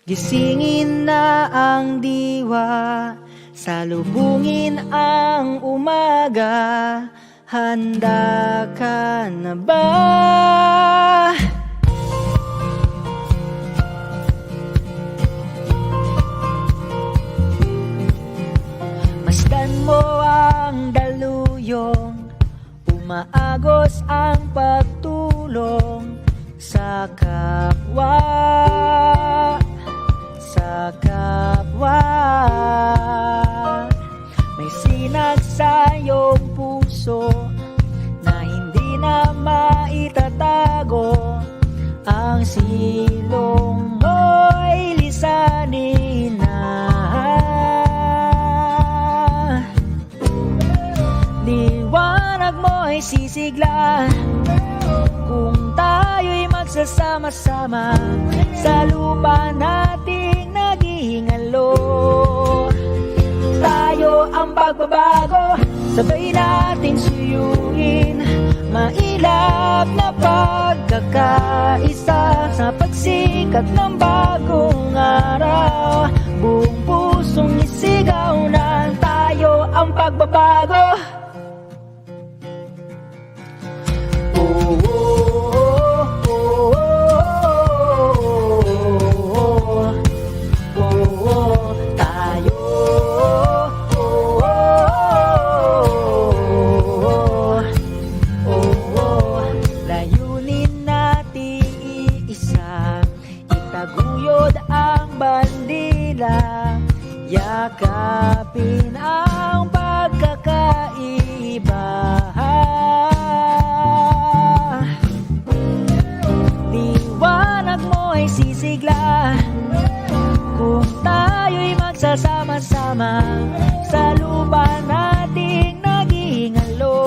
Gisingin na ang diwa, salubungin ang umaga. Handa ka na ba? Masdan mo ang daluyong, umaagos ang pagtulong sa kapwa. Sa kapwa, may sinag sa iyong puso na hindi na maitatago. Ang silong mo'y lisanin na. Liwanag mo'y sisigla kung tayo'y magsasama-sama sa lupa nating naghihingalo. Tayo ang pagbabago, sabay nating suyuin. Mailap na pagkakaisa sa pagsikat ng bagong araw. Buong pusong isigaw na tayo ang pagbabago. Yakapin ang pagkakaiba. Liwanag mo'y sisigla kung tayo'y magsasama-sama sa lupa nating naghihingalo.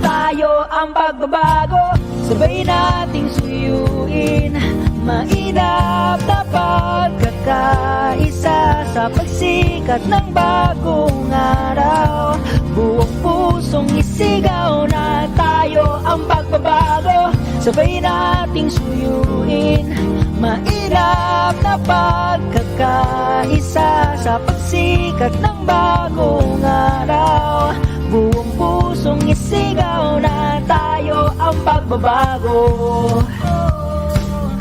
Tayo ang pagbabago, sabay nating suyuin. Mainap na pagkakaisa sa pagsikat ng bagong araw. Buong pusong isigaw na tayo ang pagbabago, sabay nating suyuin. Mainap na pagkakaisa sa pagsikat ng bagong araw. Buong pusong isigaw na tayo ang pagbabago.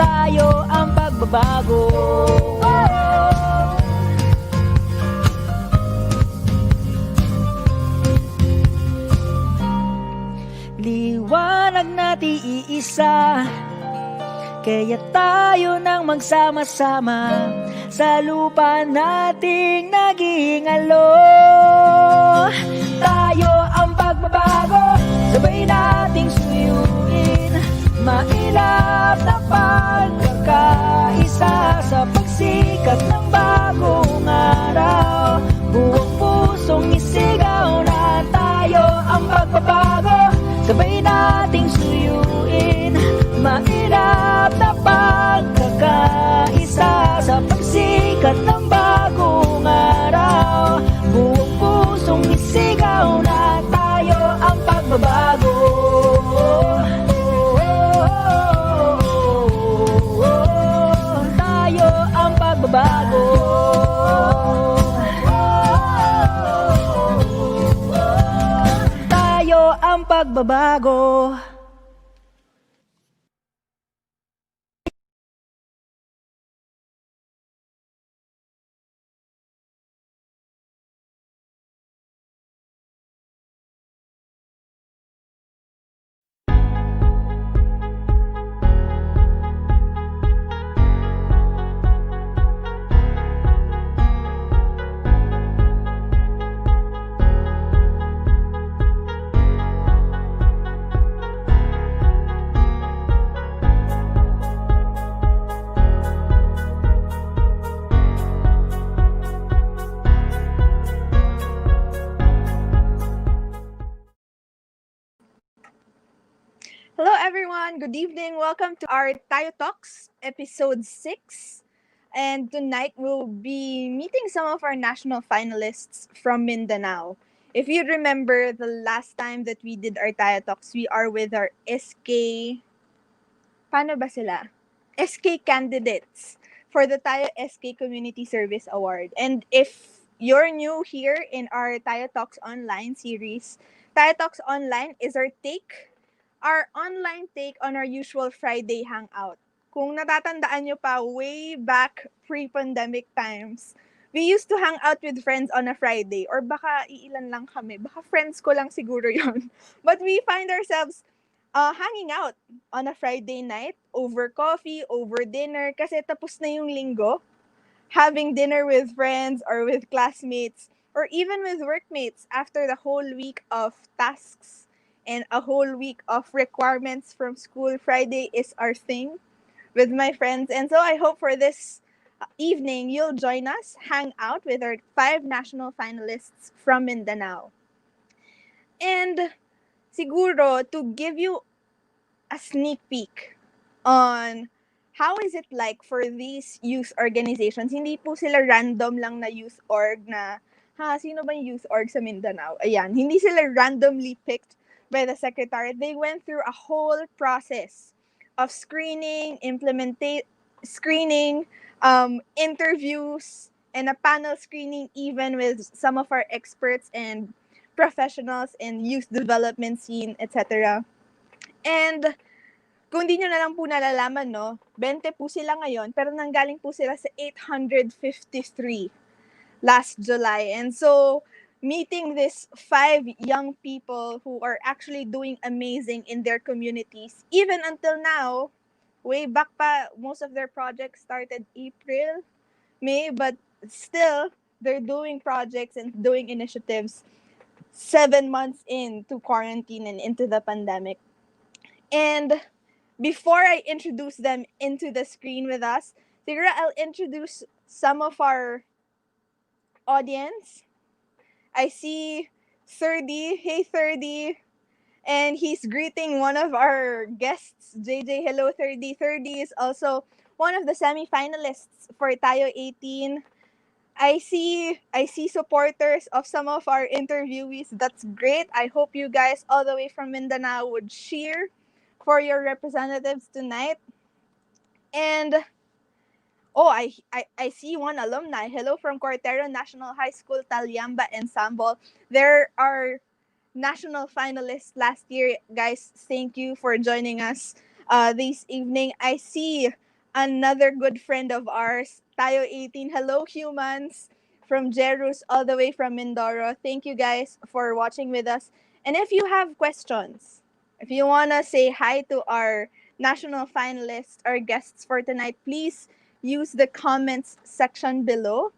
Tayo ang pagbabago. Liwanag natin iisa, kaya tayo nang magsama-sama sa lupa nating naghihingalo. Tayo ang pagbabago, sabay nating suyuin. Mailap na pagkakaisa sa pagsikat ng bagong araw. Buong pusong isigaw na tayo ang pagbabago, sabay nating suyuin. Mailap na pagkakaisa sa pagsikat ng bagong araw. Buong pusong isigaw na tayo ang pagbabago. Bago. Tayo ang pagbabago. Hello everyone, good evening. Welcome to our Tayo Talks, episode 6. And tonight we'll be meeting some of our national finalists from Mindanao. If you remember the last time that we did our Tayo Talks, we are with our SK... Paano ba sila? SK candidates for the Tayo SK Community Service Award. And if you're new here in our Tayo Talks Online series, Tayo Talks Online is our online take on our usual Friday hangout. Kung natatandaan nyo pa, way back pre-pandemic times, we used to hang out with friends on a Friday. Or baka iilan lang kami. Baka friends ko lang siguro yon. But we find ourselves hanging out on a Friday night over coffee, over dinner. Kasi tapos na yung linggo. Having dinner with friends or with classmates or even with workmates after the whole week of tasks and a whole week of requirements from school. Friday is our thing with my friends. And so I hope for this evening you'll join us, hang out with our 5 national finalists from Mindanao. And siguro to give you a sneak peek on how is it like for these youth organizations. Hindi po sila random lang na youth org na, sino ba yung youth org sa Mindanao? Ayan, hindi sila randomly picked by the secretariat. They went through a whole process of screening, interviews, and a panel screening even with some of our experts and professionals in youth development scene, etc. And kung di nyo na lang po nalalaman, no, 20 po sila ngayon, pero nanggaling po sila sa 853 last July. And so, meeting these 5 young people who are actually doing amazing in their communities, even until now, way back pa, most of their projects started April, May, but still, they're doing projects and doing initiatives 7 months into quarantine and into the pandemic. And before I introduce them into the screen with us, siguro I'll introduce some of our audience. I see 30. Hey, 30. And he's greeting one of our guests, JJ. Hello, 30. 30 is also one of the semi-finalists for TAYO18. I see supporters of some of our interviewees. That's great. I hope you guys all the way from Mindanao would cheer for your representatives tonight. And I see one alumni. Hello from Cortero National High School, Talyamba Ensemble. There are national finalists last year. Guys, thank you for joining us this evening. I see another good friend of ours, TAYO18. Hello, humans, from Jerus all the way from Mindoro. Thank you guys for watching with us. And if you have questions, if you want to say hi to our national finalists or guests for tonight, please use the comments section below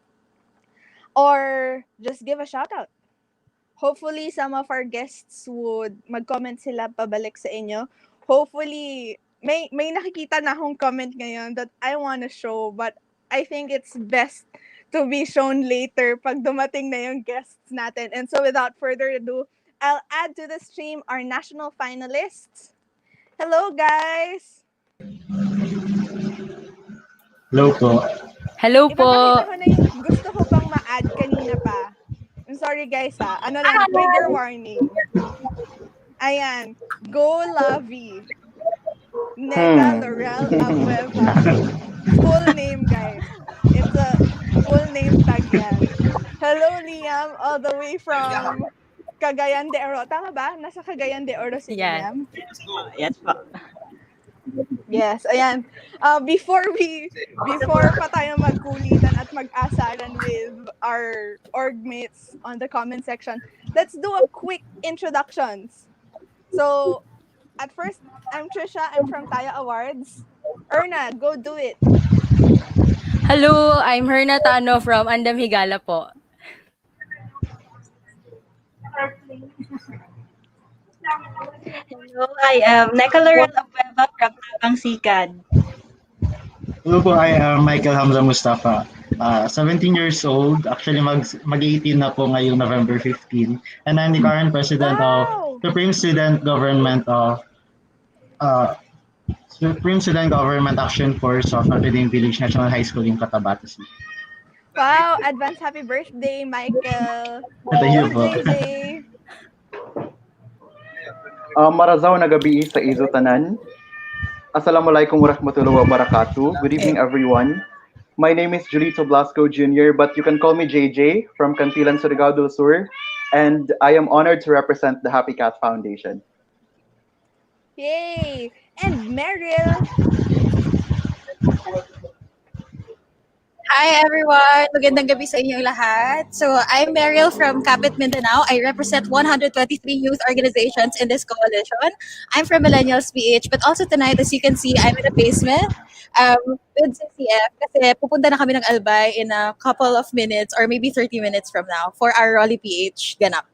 or just give a shout out. Hopefully, some of our guests would mag-comment sila pabalik sa inyo. Hopefully, may nakikita na akong comment ngayon that I want to show, but I think it's best to be shown later pag dumating na yung guests natin. And so without further ado, I'll add to the stream our national finalists. Hello, guys! Hello po. Hello po. Ipapakita ko na yung gusto ko pang ma-add kanina pa. I'm sorry guys Ano lang, trigger warning. Ayan. Go Lavi. Nega Laurel Abueva. Full name, guys. It's a full name tag yan. Hello, Liam, all the way from Cagayan de Oro. Tama ba? Nasa Cagayan de Oro si Liam? Yes po. Yes, ayan. Before pa tayo magkulitan at mag-asaran with our org mates on the comment section, let's do a quick introductions. So, at first, I'm Trisha. I'm from Tayo Awards. Erna, go do it. Hello, I'm Herna Tano from Andam Higala po. Hello, I am Neka Laurel Abueva from Tabang Sikad. Hello po, I am Michael Hamza Mustafa. 17 years old. Actually, mag-18 na po ngayong November 15. And I'm the current president of Supreme Student Government Action Force of Notre Dame Village National High School in Cotabato City. Wow, advance happy birthday, Michael. Thank you po. JJ. Marazaw na gabi sa Izo Tanan. Assalamualaikum warahmatullahi wabarakatuh. Good evening, everyone. My name is Julito Blasco Jr., but you can call me JJ from Cantilan, Surigao del Sur, and I am honored to represent the Happy Cat Foundation. Yay! And Meryl. Hi everyone! Magandang gabi sa inyong lahat. So, I'm Meryl from Kapit, Mindanao. I represent 123 youth organizations in this coalition. I'm from Millennials PH, but also tonight, as you can see, I'm in the basement with CCF kasi pupunta na kami ng Albay in a couple of minutes or maybe 30 minutes from now for our Rolly PH ganap.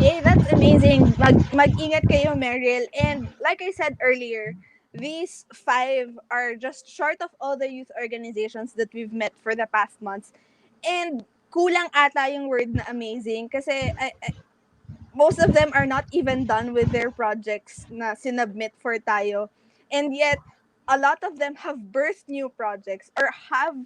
Yay, that's amazing. Mag-ingat kayo, Meryl. And like I said earlier, these 5 are just short of all the youth organizations that we've met for the past months. And kulang ata yung word na amazing kasi most of them are not even done with their projects na sinubmit for tayo. And yet, a lot of them have birthed new projects or have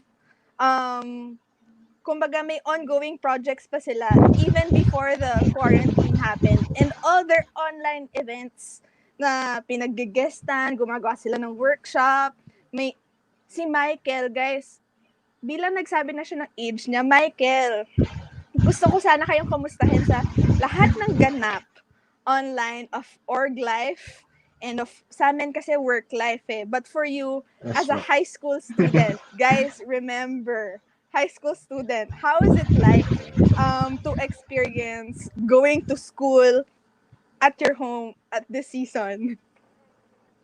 kumbaga may ongoing projects pa sila even before the quarantine happened. And all their online events na pinaggegestan, gumagawa sila ng workshop. May si Michael, guys, bilang nagsabi na siya ng age niya, Michael, gusto ko sana kayong kamustahin sa lahat ng ganap online of org life and of sa amin kasi work life eh. But for you, as a high school student, guys, remember, high school student, how is it like to experience going to school at your home at this season?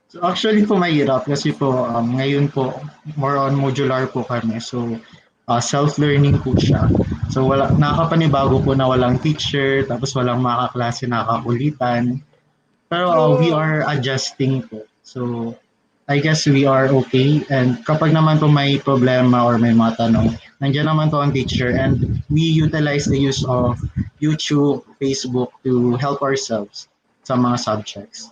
So actually po mahirap kasi po ngayon po more on modular po kami. So self-learning po siya. So wala nakakapanibago po na walang teacher, tapos walang mga kaklase na kakulitan. Pero we are adjusting po. So I guess we are okay. And kapag naman po may problema or may mga tanong, nandiyan naman po ang teacher and we utilize the use of YouTube, Facebook to help ourselves sa mga subjects.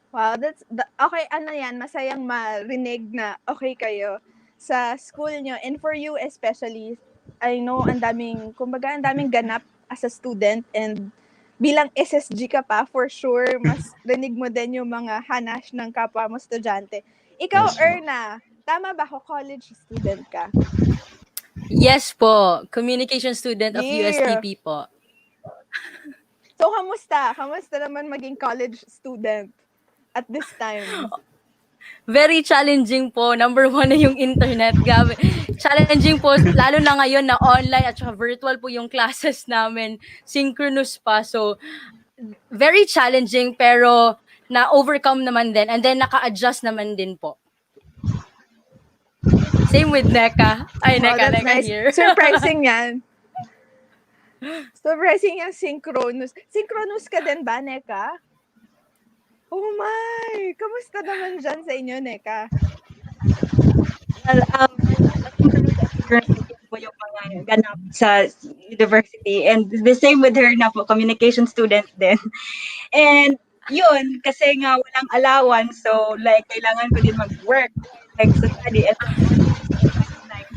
Wow, okay, ano yan, masayang marinig na okay kayo sa school nyo. And for you especially, I know ang daming ganap as a student and bilang SSG ka pa, for sure, mas rinig mo din yung mga hanash ng kapwa mo estudyante. Ikaw, Yes, Erna, tama ba ako college student ka? Yes po, communication student of Yeah. USTP po. So, kamusta? Kamusta naman maging college student at this time? Very challenging po. Number 1 na yung internet. Gabi. Challenging po, lalo na ngayon na online at saka virtual po yung classes namin. Synchronous pa. So, very challenging pero na-overcome naman din. And then, naka-adjust naman din po. Same with Neka. Ay, Neka, that's Neka nice. here. Surprising yan. Surprising yung synchronous. Synchronous ka din ba, Neka? Oh my! Kamusta naman dyan sa inyo, Neka? Well, po yung mga ganap sa university and the same with her na po, communication student din. And yun, kasi nga walang allowance, so like kailangan ko din mag-work, like sa study. And like,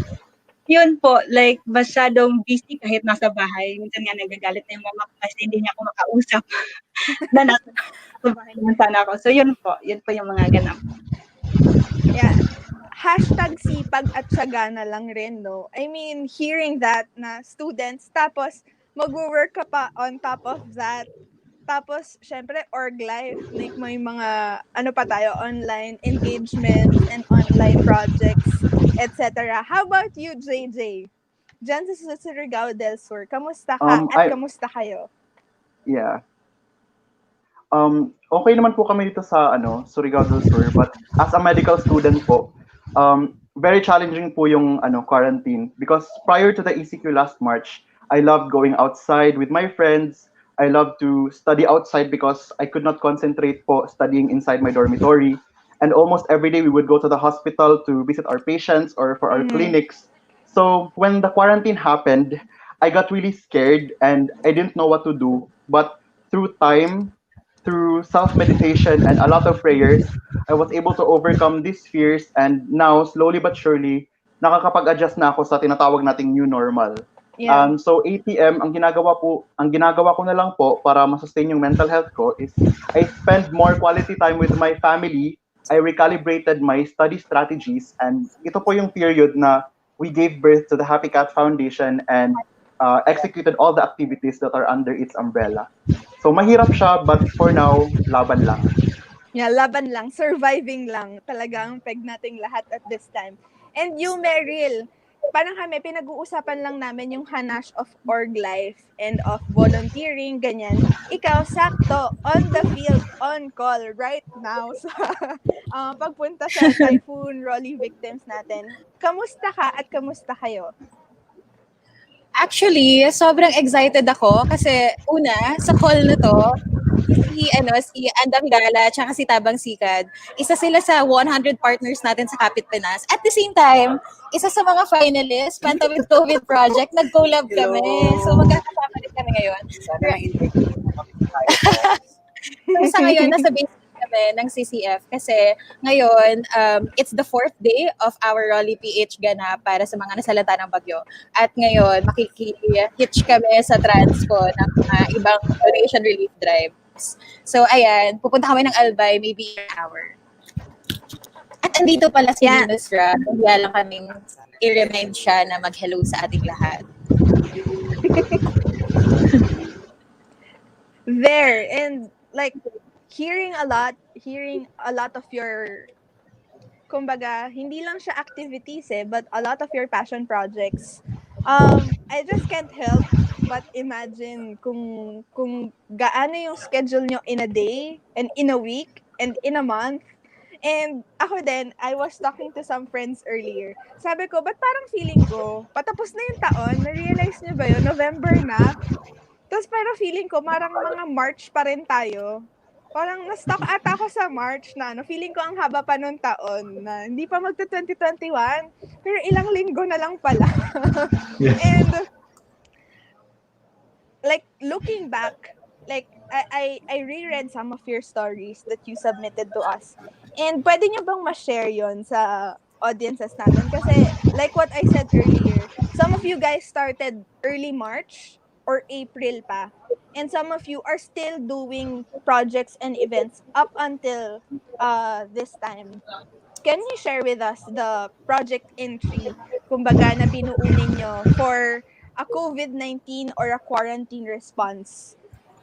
yun po, like masyadong busy kahit nasa bahay. Minsan nga nagagalit na yung mama ko kasi hindi niya ako makausap. na nasa bahay naman sana ako. So yun po yung mga ganap. Yeah. Hashtag sipag at syaga na lang rin, no? I mean, hearing that na students, tapos mag-work ka pa on top of that. Tapos, syempre, org life. Like, may mga, online engagement and online projects, etc. How about you, JJ? Diyan sa Surigao del Sur, kamusta ka at kamusta kayo? Yeah. Okay naman po kami dito sa Surigao del Sur, but as a medical student po, very challenging po yung quarantine because prior to the ECQ last March, I loved going outside with my friends. I loved to study outside because I could not concentrate po studying inside my dormitory. And almost every day we would go to the hospital to visit our patients or for our clinics. So when the quarantine happened, I got really scared and I didn't know what to do. But through time, through self-meditation and a lot of prayers, I was able to overcome these fears and now, slowly but surely, nakakapag-adjust na ako sa tinatawag nating new normal. Yeah. So ATM, ang ginagawa ko na lang po para ma-sustain yung mental health ko is I spend more quality time with my family I recalibrated my study strategies, and ito po yung period na we gave birth to the Happy Cat Foundation and executed all the activities that are under its umbrella. So mahirap siya, but for now, laban lang. Yeah, laban lang, surviving lang. Talagang peg nating lahat at this time. And you, Meryl, parang kami, pinag-uusapan lang namin yung hanash of org life and of volunteering, ganyan. Ikaw, sakto, on the field, on call, right now, sa pagpunta sa typhoon, Rolly victims natin. Kamusta ka at kamusta kayo? Actually, sobrang excited ako kasi una, sa call na to, si Andang Gala at si Tabang Sikad, isa sila sa 100 partners natin sa Kapit Pinas. At the same time, isa sa mga finalists, Panta with COVID Project, nag-collab kami. So magkakasama rin kami ngayon. Sana na-interview So sa ngayon, nasa basic kami ng CCF kasi ngayon, it's the 4th day of our Rolly PH ganap para sa mga nasalanta ng bagyo. At ngayon, makiki-hitch kami sa transpo ng mga ibang donation relief drives. So ayan, pupunta kami ng Albay maybe an hour. At andito pala si Linus Ra, kaya lang kaming i-remind siya na mag-hello sa ating lahat. There, and like, hearing a lot of your, kumbaga, hindi lang siya activities but a lot of your passion projects. I just can't help but imagine kung gaano yung schedule nyo in a day and in a week and in a month. And ako din, I was talking to some friends earlier. Sabi ko, ba't parang feeling ko, patapos na yung taon, na-realize nyo ba yun, November na? Tapos pero feeling ko, marang mga March pa rin tayo. Parang na-stuck ata ako sa March na, feeling ko ang haba pa nung taon na hindi pa magta-2021, pero ilang linggo na lang pala. Yes. And like looking back, like I reread some of your stories that you submitted to us. And pwede niyo bang ma-share yon sa audiences natin? Kasi like what I said earlier, some of you guys started early March or April pa. And some of you are still doing projects and events up until this time. Can you share with us the project entry, kumbaga, na binuunin nyo for a COVID-19 or a quarantine response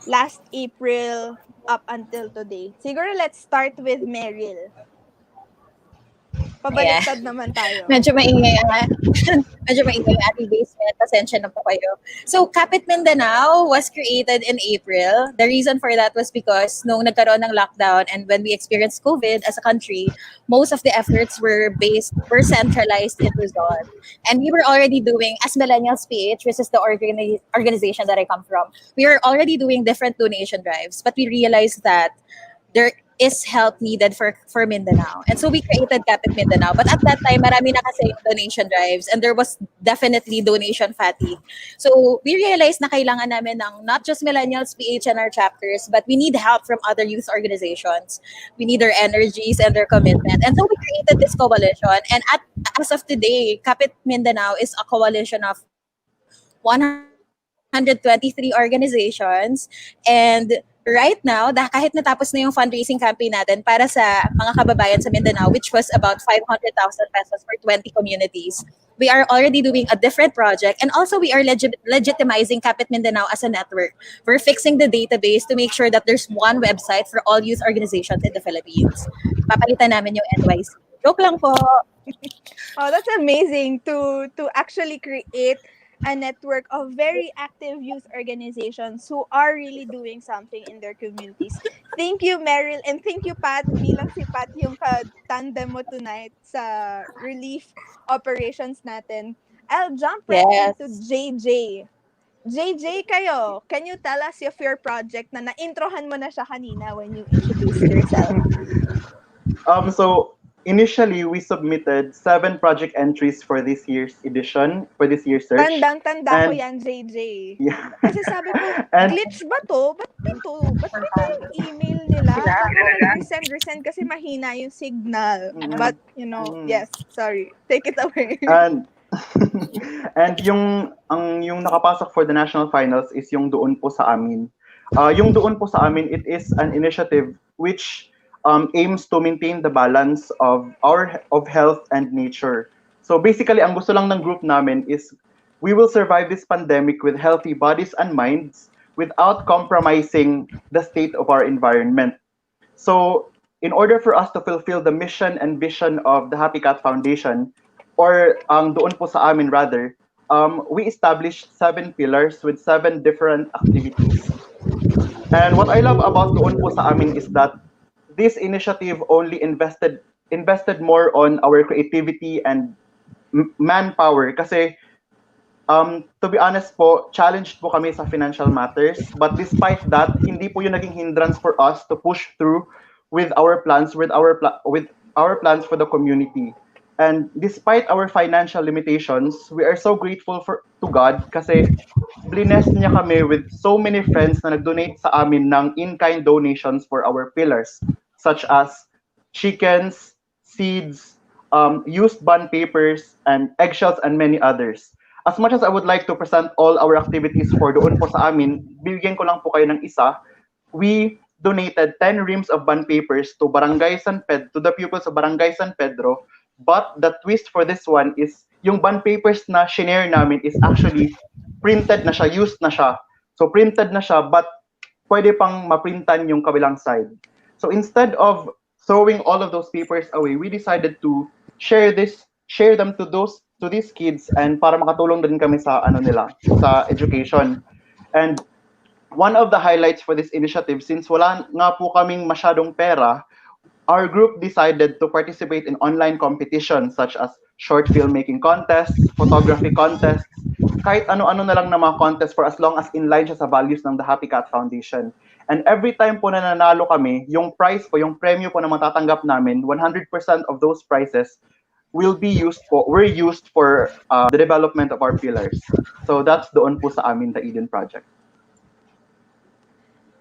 last April up until today? Siguro let's start with Meryl. Pabaliktad naman tayo. Medyo maingay ang ating basement. Pasensya na po kayo. So, Kapit Mindanao was created in April. The reason for that was because nung nagkaroon ng lockdown and when we experienced COVID as a country, most of the efforts were centralized in Luzon. And we were already doing, as Millennials PH, which is the organization that I come from, we were already doing different donation drives. But we realized that there is help needed for Mindanao. And so we created Kapit Mindanao. But at that time, marami na kasi donation drives and there was definitely donation fatigue. So we realized na kailangan namin ng not just Millennials PH and our chapters, but we need help from other youth organizations. We need their energies and their commitment. And so we created this coalition. And as of today, Kapit Mindanao is a coalition of 123 organizations. And right now, kahit natapos na yung fundraising campaign natin para sa mga kababayan sa Mindanao, which was about 500,000 pesos for 20 communities, we are already doing a different project. And also, we are legitimizing Kapit Mindanao as a network. We're fixing the database to make sure that there's one website for all youth organizations in the Philippines. Papalitan namin yung NYC. Joke lang po. Oh, that's amazing to actually create a network of very active youth organizations who are really doing something in their communities. Thank you, Meryl, and thank you, Pat. Bilang si Pat yung ka-tandem mo tonight sa relief operations natin. I'll jump right into JJ. JJ kayo, can you tell us of your project na na-introhan mo na siya kanina when you introduced yourself? So initially, we submitted 7 project entries for this year's edition, for this year's search. Tandang-tanda ko yan, JJ. Yeah. Kasi sabi ko, glitch ba to? Ba't dito? Ba't dito yung email nila? Resend kasi mahina yung signal. But, yes, sorry. Take it away. And yung nakapasok for the national finals is yung Doon Po Sa Amin. Yung Doon Po Sa Amin, it is an initiative which aims to maintain the balance of health and nature. So basically, ang gusto lang ng group namin is we will survive this pandemic with healthy bodies and minds without compromising the state of our environment. So, in order for us to fulfill the mission and vision of the Happy Cat Foundation, or ang doon po sa amin rather, we established 7 pillars with 7 different activities. And what I love about doon po sa amin is that this initiative only invested more on our creativity and manpower kasi to be honest po, challenged po kami sa financial matters. But despite that, hindi po yung naging hindrance for us to push through with our plans, with our plans for the community. And despite our financial limitations, we are so grateful to God kasi blessed niya kami with so many friends na nag-donate sa amin ng in-kind donations for our pillars, such as chickens, seeds, used bond papers, and eggshells, and many others. As much as I would like to present all our activities for doon po sa amin, bibigyan ko lang po kayo ng isa. We donated 10 reams of bond papers to to the pupils of Barangay San Pedro. But the twist for this one is yung bond papers na shinare namin is actually printed na siya, used na siya. So printed na siya, but pwede pang maprintan yung kabilang side. So instead of throwing all of those papers away, we decided to share them to these kids, and para makatulong din kami sa sa education. And one of the highlights for this initiative, since wala nga po kaming masyadong pera, our group decided to participate in online competitions such as short filmmaking contests, photography contests, kahit ano-ano na lang na mga contest for as long as in line siya sa values ng the Happy Cat Foundation. And every time po na nanalo kami, yung prize po, yung premyo po na matatanggap namin, 100% of those prizes were used for the development of our pillars. So that's doon po sa amin, the Eden Project.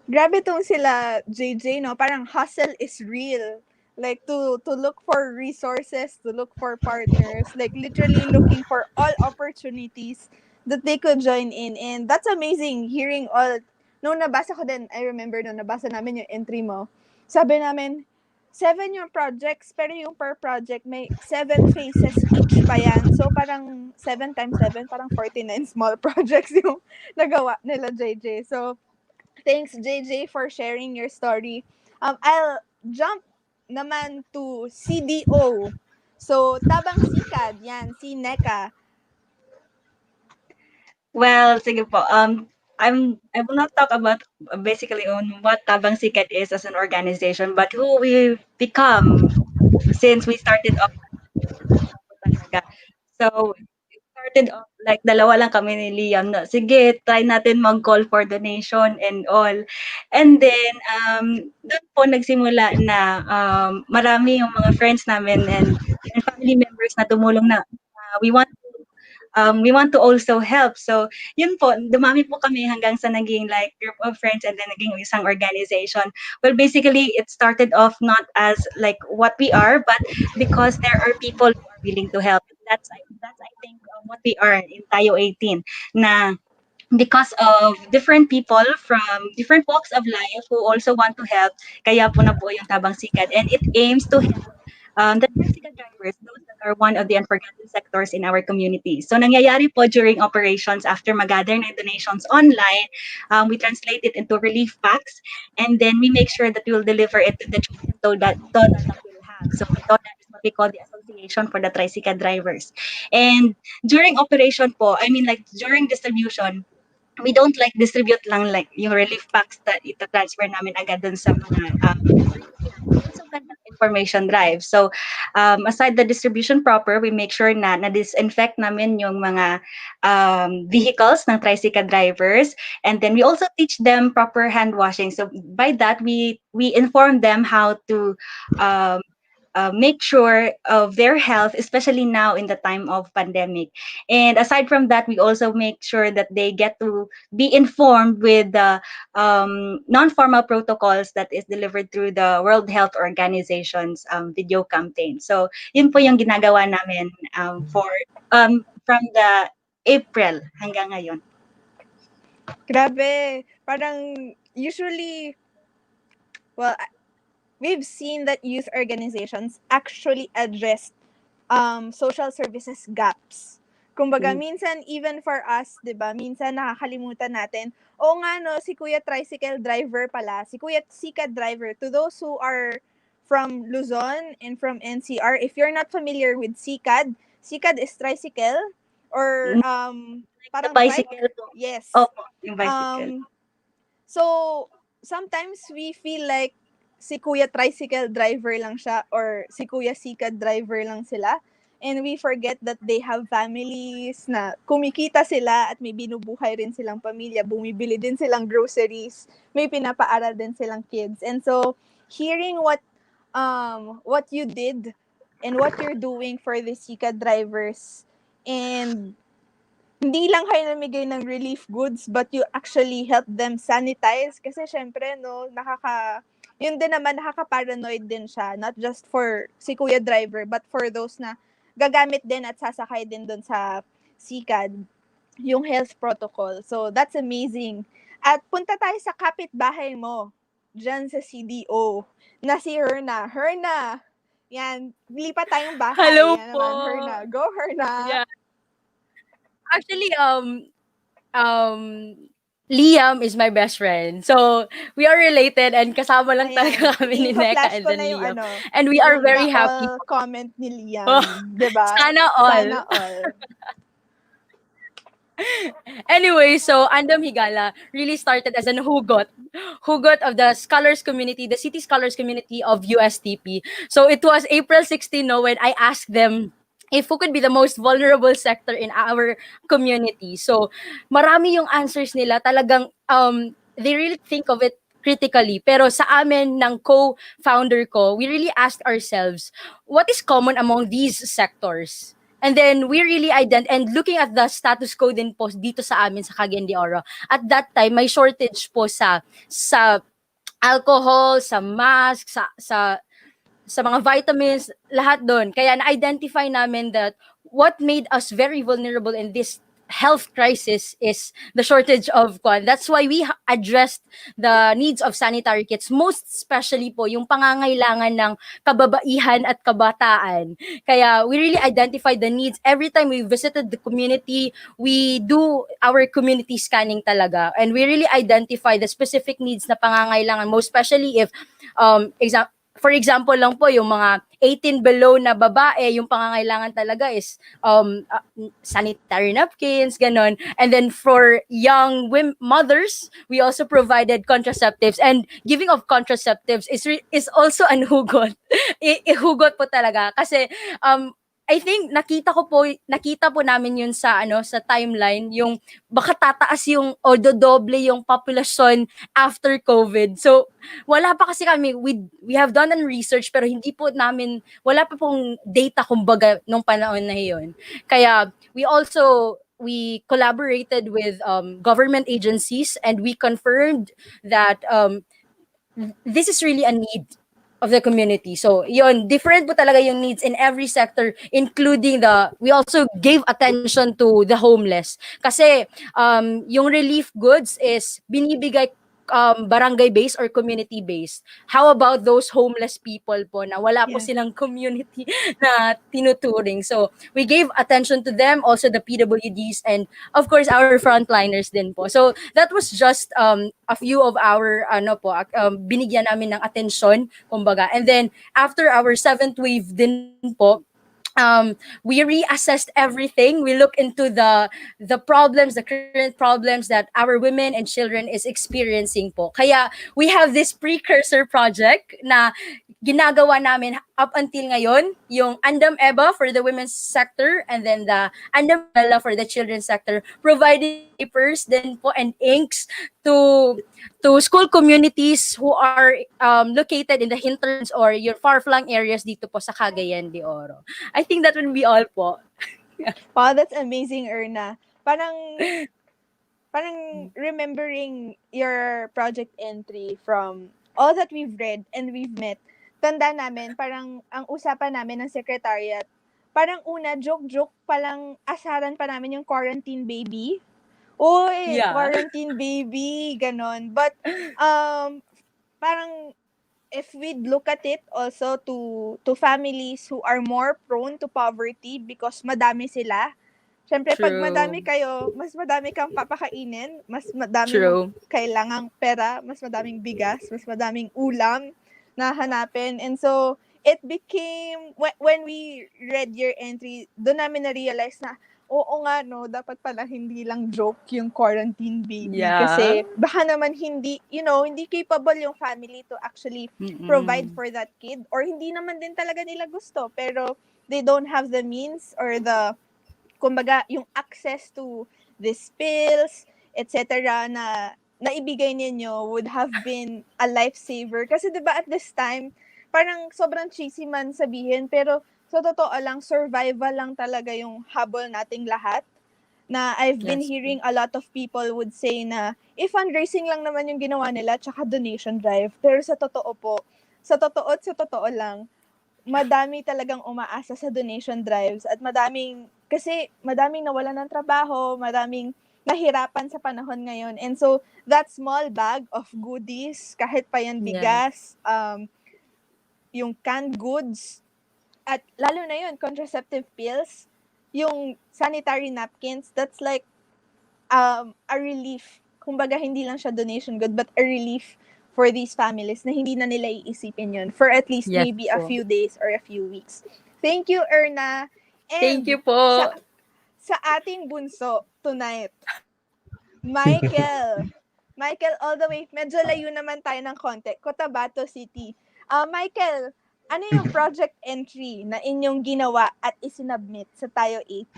Grabe tong sila JJ, no? Parang hustle is real. Like to look for resources, to look for partners, like literally looking for all opportunities that they could join in. And that's amazing hearing all. Nung nabasa ko din, I remember nung nabasa namin yung entry mo. Sabi namin, 7 yung projects, pero yung per project may 7 phases each pa yan. So parang 7 times 7, parang 49 small projects yung nagawa nila JJ. So thanks JJ for sharing your story. I'll jump naman to CDO. So Tabang Sikad, yan si Neka. Well, sige po. I will not talk about basically on what Tabang Sikat is as an organization, but who we become since we started off talaga. So, it started off like dalawa lang kami ni Liam na, sige, try natin mag-call for donation and all. And then, doon po nagsimula na marami yung mga friends namin and family members na tumulong na we want to also help. So, yun po, dumami po kami hanggang sa naging like group of friends and then naging isang organization. Well, basically, it started off not as like what we are, but because there are people who are willing to help. That's I think, what we are in TAYO18, na because of different people from different walks of life who also want to help, kaya po nabuo yung Tabang Sikat. And it aims to help the tricycle drivers, those that are one of the unforgotten sectors in our community. So nangyayari po during operations, after mag-gather ng donations online, we translate it into relief packs, and then we make sure that we will deliver it to the chosen toda that we'll have. So toda is what we call the Association for the Tricycle Drivers. And during operation po, I mean like during distribution, we don't like distribute lang like yung relief packs that ita-transfer namin agad dun sa mga we also conduct information drive. So, aside the distribution proper, we make sure na na-disinfect namin yung mga vehicles ng tricycle drivers. And then we also teach them proper hand washing. So, by that, we inform them how to make sure of their health, especially now in the time of pandemic. And aside from that, we also make sure that they get to be informed with the non-formal protocols that is delivered through the World Health Organization's video campaign. So, yun po yung ginagawa namin from the April hanggang ngayon. Grabe. Parang usually, well, we've seen that youth organizations actually address social services gaps. Kumbaga, minsan even for us, 'di ba? Minsan nakakalimutan natin. Oo nga no, si Kuya tricycle driver pala, si Kuya Sika driver. To those who are from Luzon and from NCR, if you're not familiar with SICAD, SICAD is tricycle or The parang trike. bicycle po. Yes. Opo, yung bicycle. So, sometimes we feel like si Kuya tricycle driver lang siya or si Kuya Sika driver lang sila. And we forget that they have families na kumikita sila at may binubuhay rin silang pamilya, bumibili din silang groceries, may pinapaaral din silang kids. And so, hearing what you did and what you're doing for the Sika drivers, and hindi lang kayo namigay ng relief goods but you actually help them sanitize kasi syempre no yun din naman nakaka-paranoid din siya, not just for si Kuya driver but for those na gagamit din at sasakay din doon sa SICAD yung health protocol. So that's amazing. At punta tayo sa kapitbahay mo dyan sa CDO na si Herna. Herna, yan, lipat tayong bahay. Hello Yan po. naman, Herna. Go, Herna. Yeah. Actually, Liam is my best friend. So, we are related and kasama lang talaga kami ni Neka I-flash and ko then na yung Liam. And we are yung very happy. na-all comment ni Liam. Oh, Diba? sana all. Sana all. Anyway, so Andam Higala really started as an hugot of the scholars community, the city scholars community of USTP. So it was April 16 no, when I asked them if who could be the most vulnerable sector in our community. So marami yung answers nila, talagang they really think of it critically. Pero sa amin ng co-founder ko, we really asked ourselves, what is common among these sectors? And then we really and looking at the status quo din po dito sa amin sa Cagayan de Oro. At that time may shortage po sa alcohol, sa mask, sa mga vitamins, lahat doon. Kaya na-identify namin that what made us very vulnerable in this health crisis is the shortage of kwan. That's why we addressed the needs of sanitary kits, most especially po yung pangangailangan ng kababaihan at kabataan. Kaya we really identified the needs. Every time we visited the community, we do our community scanning talaga. And we really identify the specific needs na pangangailangan, most especially if for example lang po, yung mga 18 below na babae, yung pangangailangan talaga is sanitary napkins, ganon. And then for young mothers, we also provided contraceptives. And giving of contraceptives is also an hugot. Hugot po talaga. Kasi I think nakita po namin yun sa sa timeline, yung baka tataas yung o dodoble yung populasyon after COVID. So wala pa kasi kami, we have done an research pero hindi po namin, wala pa pong data kumbaga nung panahon na yun. Kaya we collaborated with government agencies and we confirmed that this is really a need of the community. So, yun, different po talaga yung needs in every sector, including we also gave attention to the homeless. Kasi, yung relief goods is binibigay barangay-based or community-based. How about those homeless people po na wala po silang community na tinuturing? So, we gave attention to them, also the PWDs, and of course, our frontliners din po. So, that was just a few of our, binigyan namin ng atensyon, kumbaga. And then, after our 7th wave din po, we reassessed everything. We look into the problems, the current problems that our women and children is experiencing po. Kaya we have this precursor project na ginagawa namin up until ngayon, yung Andam Eba for the women's sector and then the Andam Ella for the children's sector, providing papers then po and inks to school communities who are located in the hinterlands or your far-flung areas dito po sa Cagayan de Oro. I think that would be all po. Wow, that's amazing, Erna. Parang remembering your project entry from all that we've read and we've met, tanda namin, parang ang usapan namin ng secretariat, parang una, joke-joke, palang asaran pa namin yung quarantine baby. Uy, Yeah. quarantine baby, ganon. But, parang if we'd look at it also to families who are more prone to poverty because madami sila. Siyempre, pag madami True. kayo, mas madami kang papakainin, mas madami mong True. kailangang pera, mas madaming bigas, mas madaming ulam na hanapin. And so, it became, when we read your entry, doon namin na-realize na, oo nga, no, dapat pala hindi lang joke yung quarantine baby. Yeah. Kasi baka naman hindi, hindi capable yung family to actually provide Mm-mm. for that kid. Or hindi naman din talaga nila gusto. Pero they don't have the means or kumbaga, yung access to these pills, etc. na naibigay ninyo would have been a lifesaver. Kasi 'di ba at this time, parang sobrang cheesy man sabihin, pero sa totoo lang, survival lang talaga yung habol nating lahat. Na I've been Yes. hearing a lot of people would say na fundraising lang naman yung ginawa nila tsaka donation drive. Pero sa totoo po, sa totoo lang, madami talagang umaasa sa donation drives at kasi madaming nawalan ng trabaho, madaming nahirapan sa panahon ngayon. And so, that small bag of goodies, kahit pa yan Yes. bigas, yung canned goods, at lalo na yun, contraceptive pills, yung sanitary napkins, that's like a relief. Kumbaga, hindi lang siya donation good, but a relief for these families na hindi na nila iisipin yun for at least Yes maybe a po. few days or a few weeks. Thank you, Erna. Thank you And po. sa ating bunso tonight, Michael. Michael, all the way, medyo layo naman tayo ng konti. Cotabato City. Michael, ano yung project entry na inyong ginawa at isinubmit sa TAYO18?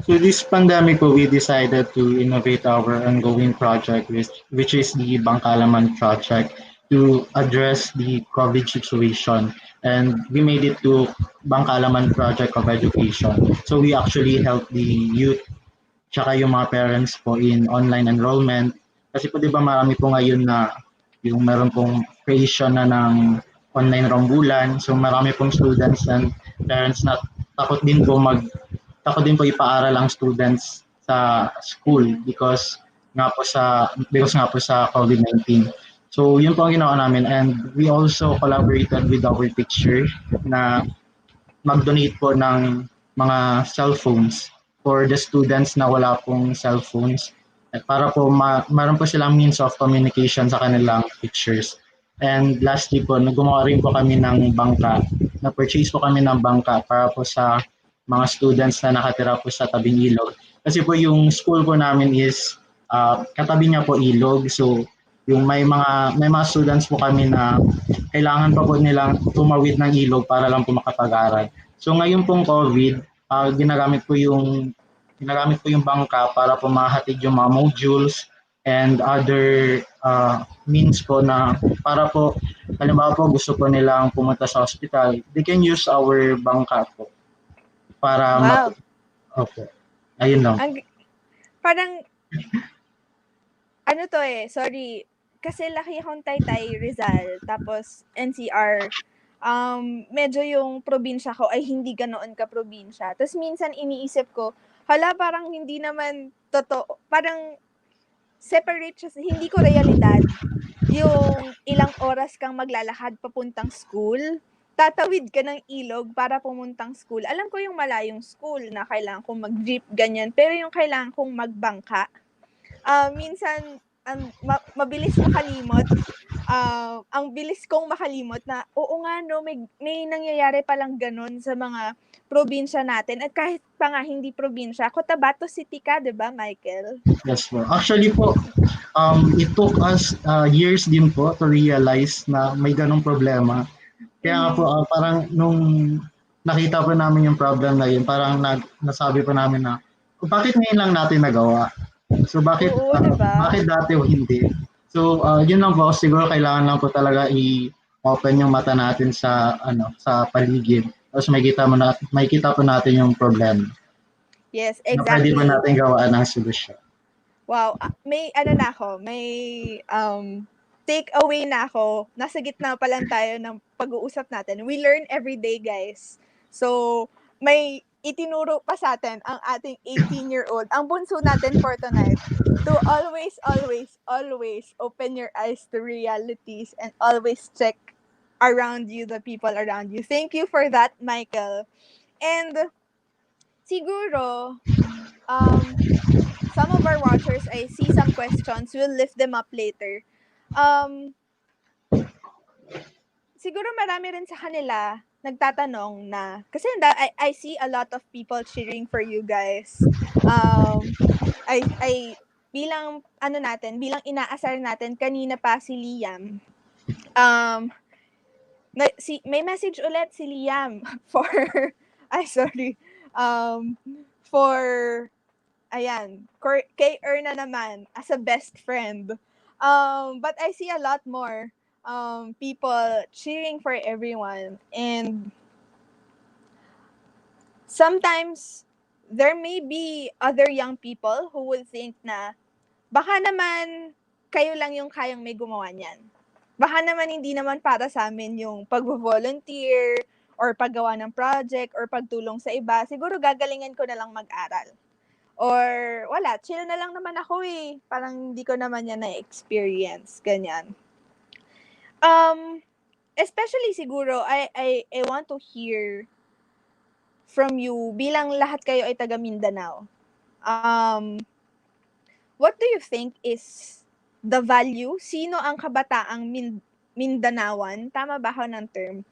So this pandemic po, we decided to innovate our ongoing project, which is the Bangkalaman project, to address the COVID situation. And we made it to Bangkalaman Project of Education. So we actually help the youth tsaka yung mga parents po in online enrollment. Kasi po di ba marami po ngayon na yung meron pong creation na ng online rambulan. So marami pong students and parents na takot din po ipaaral ang students sa school because nga po sa COVID-19. So yun po ang ginawa namin, and we also collaborated with our teacher na mag-donate po ng mga cellphones for the students na wala pong cellphones, para po meron po silang means of communication sa kanilang teachers. And lastly po, gumawa rin po kami ng bangka. Na-purchase po kami ng bangka para po sa mga students na nakatira po sa tabing ilog. Kasi po yung school po namin is katabi niya po ilog. So yung may mga students po kami na kailangan pa po nilang tumawid ng ilog para lang po makapag-aral. So ngayon pong COVID, ginagamit po yung bangka para po mahatid yung mga modules and other means po na para po, halimbawa po gusto po nilang pumunta sa hospital, they can use our bangka po para Wow. Opo. Ayun lang. Parang, sorry, kasi laki akong Taytay, Rizal, tapos NCR, medyo yung probinsya ko ay hindi ganoon ka probinsya. Tapos minsan iniisip ko, hala, parang hindi naman totoo, parang separate siya, hindi ko realidad yung ilang oras kang maglalakad papuntang school, tatawid ka ng ilog para pumuntang school. Alam ko yung malayong school na kailangan kong mag-jeep, ganyan, pero yung kailangan kong magbangka, minsan, mabilis makalimot. Ang bilis kong makalimot na, oo nga, no, may nangyayari palang ganun sa mga probinsya natin. At kahit pa nga hindi probinsya, Cotabato City ka, di ba, Michael? Yes po. Actually po, it took us years din po to realize na may ganong problema. Kaya nga po, parang nung nakita po namin yung problem na yun, parang nasabi po namin na, bakit ngayon lang natin nagawa? So bakit diba? bakit dati o hindi? So yun lang po, siguro kailangan lang po talaga i-open yung mata natin sa paligid. Tapos makikita po natin yung problem. Yes, Na pwede exactly. pa natin gawaan ng solusyon. Wow, may take away na ako. Nasa gitna pa lang tayo ng pag-uusap natin. We learn every day, guys. So, may itinuro pa sa atin ang ating 18-year-old, ang bunso natin for tonight, to always, always, always open your eyes to realities and always check around you, the people around you. Thank you for that, Michael. And siguro, some of our watchers, I see some questions. We'll lift them up later. Siguro marami rin sa kanila nagtatanong na, kasi I see a lot of people cheering for you guys. Bilang bilang inaasar natin kanina pa si Liam. May message ulit si Liam for for kay Erna naman as a best friend. But I see a lot more people cheering for everyone, and sometimes there may be other young people who would think na baka naman kayo lang yung kayang may gumawa niyan. Baka naman hindi naman para sa amin yung pag-volunteer or paggawa ng project or pagtulong sa iba. Siguro gagalingan ko na lang mag-aral. Or wala, chill na lang naman ako eh. Parang hindi ko naman yan na-experience. Ganyan. Especially siguro, I want to hear from you, bilang lahat kayo ay taga Mindanao. What do you think is the value? Sino ang kabataang Mindanawan? Tama ba ako ng term?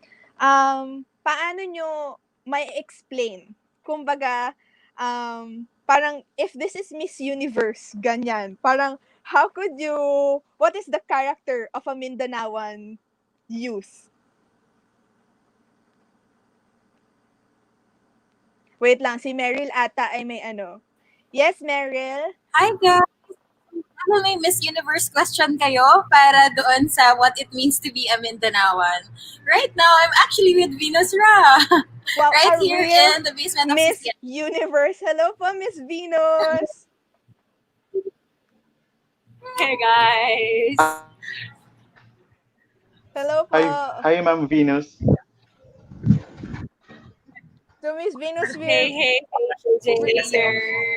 Paano nyo may explain? Kumbaga, parang if this is Miss Universe, ganyan. Parang what is the character of a Mindanawan youth? Wait lang, si Meryl ata ay may ano. Yes, Meryl? Hi guys! Ano, may Miss Universe question kayo para doon sa what it means to be a Mindanaoan. Right now, I'm actually with Venus Ra. Wow, right here in the basement of Miss Siskiyang. Universe. Hello po, Miss Venus. Hey guys! Hello po. Hi, Ma'am Venus. So, Miss Venus, Hey,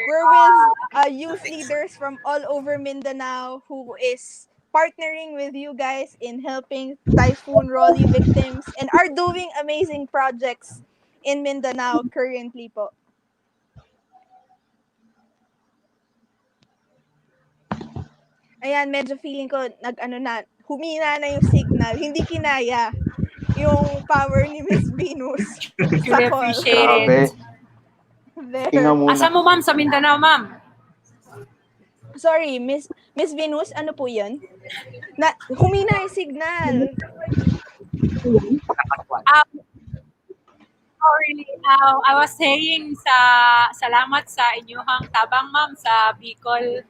we're with youth leaders from all over Mindanao who is partnering with you guys in helping Typhoon Rolly victims and are doing amazing projects in Mindanao currently po. Ayan, medyo feeling ko humina na yung signal. Hindi kinaya yung power ni Miss Venus. Really appreciate it. Inga muna. Asa mo, ma'am? Sa Mindanao, ma'am? Sorry, Miss Venus, ano po yun? Humina yung signal. Really, I was saying salamat sa inyong tabang, ma'am, sa Bicol.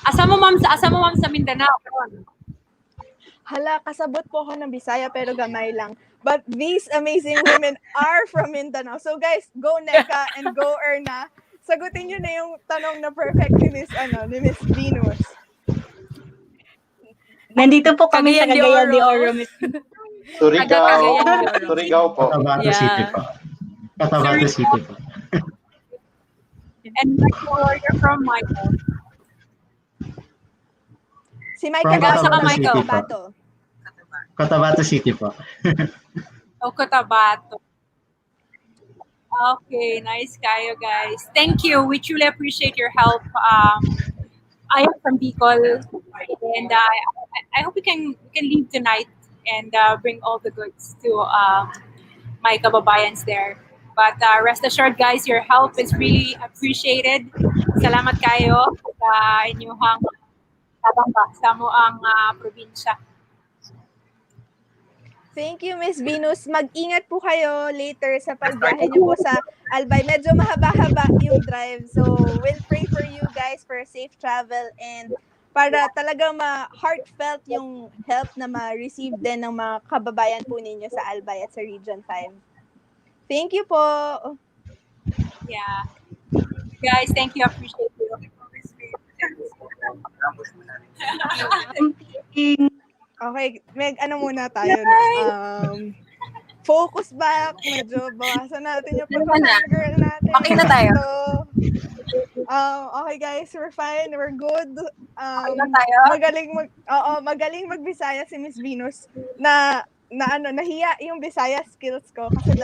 Asa mo, ma'am, sa Mindanao? Hala, kasabot po ako ng Bisaya pero gamay lang. But these amazing women are from Mindanao. So guys, go Neka and go Erna. Sagutin nyo na yung tanong na perfect ni Miss Venus. Nandito po kami sa Cagayan de Oro, Miss. Surigao po. Cotabato City po. Cotabato City po. And where you're from, Michael? Si Michael From Michael. Cotabato City po. Cotabato. Okay, nice kayo, guys. Thank you. We truly appreciate your help. I am from Bicol, and I hope we can leave tonight and bring all the goods to my kababayans there. But rest assured, guys, your help is really appreciated. Salamat kayo sa inyong tabang ba sa mo ang probinsya. Thank you, Miss Venus. Mag-ingat po kayo later sa pagbiyahe niyo po sa Albay. Medyo mahaba-haba yung drive. So, we'll pray for you guys for safe travel and para talagang heartfelt yung help na ma-receive din ng mga kababayan po ninyo sa Albay at sa Region 5. Thank you po. Yeah. Guys, thank you. Appreciate you. Okay, Meg, muna tayo. No? focus back. Medyo bawasan natin yung Ano ba na? pagka-fangirl natin. Okay na tayo. Ito. Okay guys, we're fine. We're good. Okay na tayo? Magaling magbisaya si Miss Venus na nahiya yung Bisaya skills ko kasi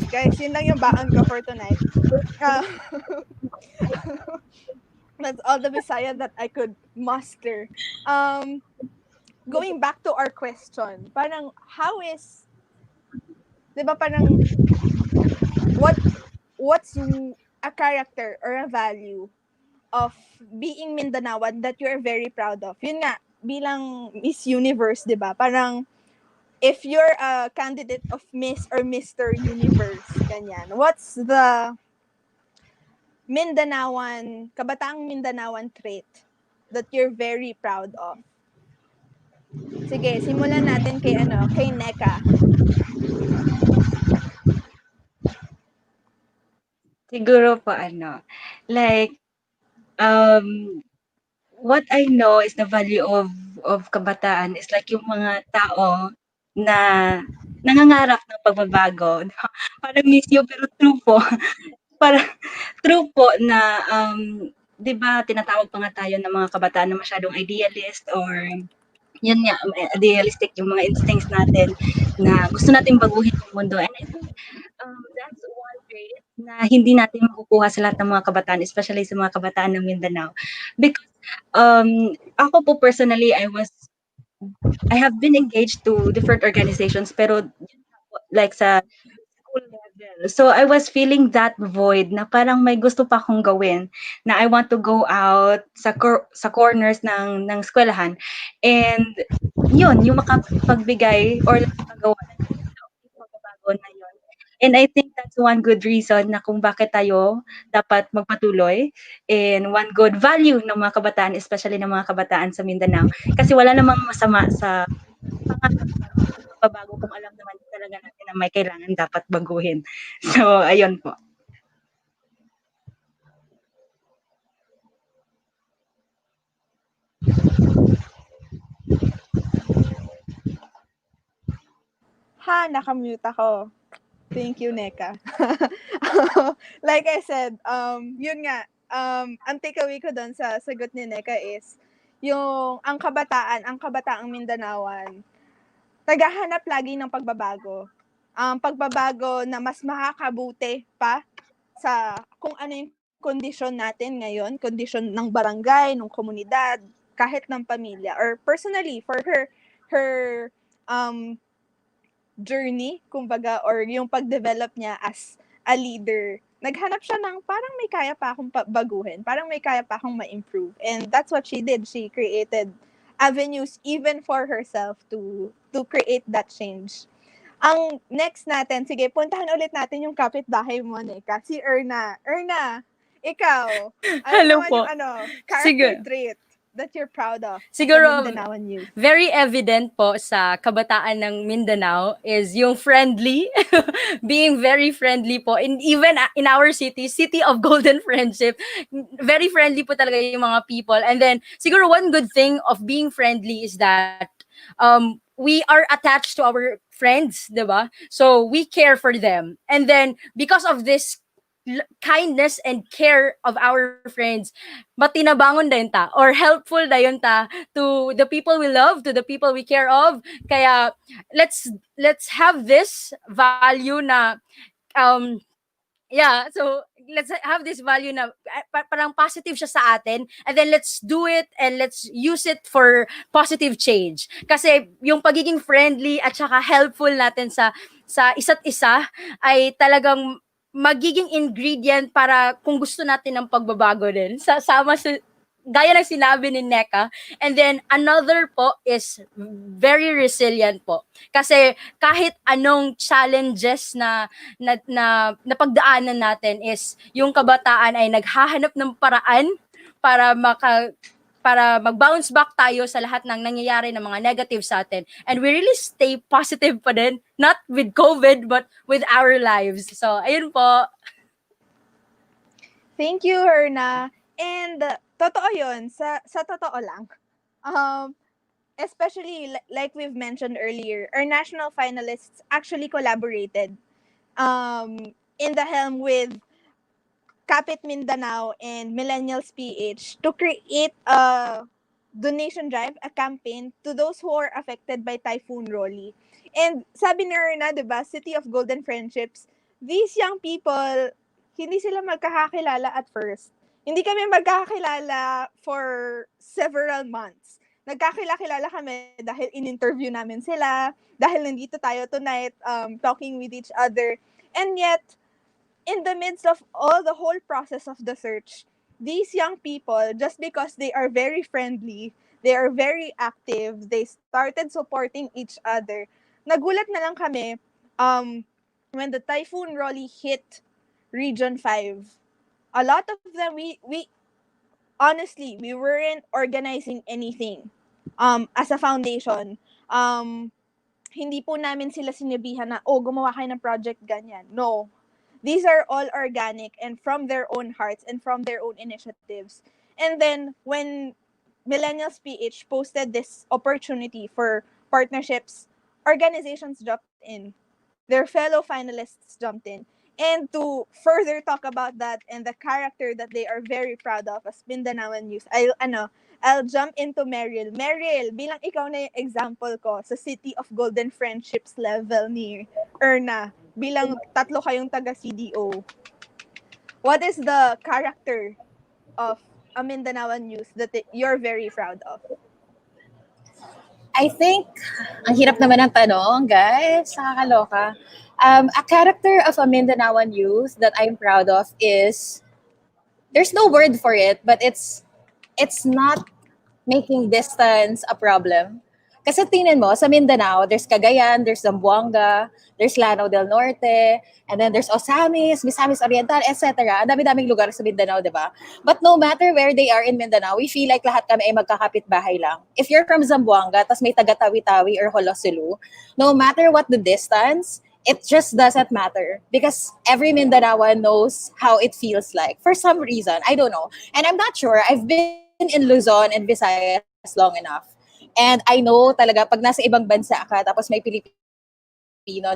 guys, yun lang yung baon ko for tonight. That's all the Bisaya that I could muster. Going back to our question, parang how is, di ba parang, what's a character or a value of being Mindanaoan that you're very proud of? Yun nga, bilang Miss Universe, di ba? Parang, if you're a candidate of Miss or Mr. Universe, ganyan, what's the kabataang Mindanaoan trait that you're very proud of? Sige, simulan natin kay Neka. Siguro po like, what I know is the value of kabataan is like yung mga tao na nangangarap ng pagbabago. Parang miss you, pero true po. Parang true po na, 'di ba tinatawag pa nga tayo ng mga kabataan na masyadong idealist or yun nga, idealistic yung mga instincts natin na gusto nating baguhin yung mundo. And I think that's one trait na hindi natin makukuha sa lahat ng mga kabataan, especially sa mga kabataan ng Mindanao. Because ako po personally, I have been engaged to different organizations, pero like sa school level. So I was feeling that void na parang may gusto pa akong gawin, na I want to go out sa corners ng eskwelahan, and yun yung makapagbigay or magawa ng pagbabago na yun. And I think that's one good reason na kung bakit tayo dapat magpatuloy, and one good value ng mga kabataan, especially ng mga kabataan sa Mindanao. Kasi wala namang masama sa pagbabago kung alam naman talaga natin na may kailangan dapat baguhin. So, ayun po. Nakamute ako. Thank you, Neka. Like I said, yun nga, ang takeaway ko doon sa sagot ni Neka is, ang kabataang Mindanaoan, naghahanap lagi ng pagbabago. Pagbabago na mas makakabuti pa sa kung ano yung kondisyon natin ngayon, kondisyon ng barangay, ng komunidad, kahit ng pamilya, or personally, for her journey, kumbaga, or yung pag-develop niya as a leader. Naghanap siya ng parang may kaya pa akong baguhin, parang may kaya pa akong ma-improve. And that's what she did. She created avenues even for herself to create that change. Ang next natin, sige, puntahan ulit natin yung kapitbahay mo, Neka, si Erna. Erna, ikaw, Hello naman po. yung character trait that you're proud of Siguro, as a Mindanaoan youth? very evident po sa kabataan ng Mindanao is yung friendly, being very friendly po. And even in our city of golden friendship, very friendly po talaga yung mga people. And then, siguro one good thing of being friendly is that we are attached to our friends, diba? So, we care for them. And then, because of this kindness and care of our friends, matinabangon dayon ta or helpful dayon ta to the people we love, to the people we care of. Kaya let's have this value na so let's have this value na parang positive siya sa atin, and then let's do it and let's use it for positive change. Kasi yung pagiging friendly at saka helpful natin sa isa't isa ay talagang magiging ingredient para kung gusto natin ng pagbabago din. Gaya ng sinabi ni Neka. And then, another po is very resilient po. Kasi kahit anong challenges na pagdaanan natin is yung kabataan ay naghahanap ng paraan para mag-bounce back tayo sa lahat ng nangyayari ng mga negative sa atin. And we really stay positive pa din, not with COVID, but with our lives. So, ayun po. Thank you, Herna. And totoo yun, sa totoo lang. especially like we've mentioned earlier, our national finalists actually collaborated in the helm with Kapit Mindanao and Millennials PH to create a donation drive, a campaign to those who are affected by Typhoon Rolly. And sabi ni Erna, di ba, City of Golden Friendships, these young people, hindi sila magkakakilala at first. Hindi kami magkakakilala for several months. Nagkakilala kami dahil in-interview namin sila, dahil nandito tayo tonight talking with each other. And yet, in the midst of all the whole process of the search, these young people, just because they are very friendly, they are very active, they started supporting each other. Nagulat na lang kami when the Typhoon Rolly hit Region 5. A lot of them, we honestly, we weren't organizing anything as a foundation. Hindi po namin sila sinabihan na, oh, gumawa kayo ng project ganyan. No. These are all organic and from their own hearts and from their own initiatives. And then when Millennials PH posted this opportunity for partnerships, organizations jumped in. Their fellow finalists jumped in. And to further talk about that and the character that they are very proud of as Mindanaoan youth, I'll jump into Meryl. Meryl, bilang ikaw na yung example ko sa City of Golden Friendships level ni Erna, bilang tatlo kayong taga-CDO, what is the character of a Mindanaoan youth that you're very proud of? I think, ang hirap naman ng tanong, guys. Nakakaloka. A character of a Mindanaoan youth that I'm proud of is, there's no word for it, but it's not making distance a problem. Kasi tingnan mo, sa Mindanao, there's Cagayan, there's Zamboanga, there's Lanao del Norte, and then there's Osamis, Misamis Oriental, etc. Ang dami-daming lugar sa Mindanao, di ba? But no matter where they are in Mindanao, we feel like lahat kami ay magkakapit-bahay lang. If you're from Zamboanga, tas may taga-Tawi-Tawi or Holosulu, no matter what the distance, it just doesn't matter because every Mindanaoan knows how it feels like. For some reason, I don't know. And I'm not sure. I've been in Luzon and Visayas long enough. And I know talaga, pag nasa ibang bansa ka, tapos may Pilipino,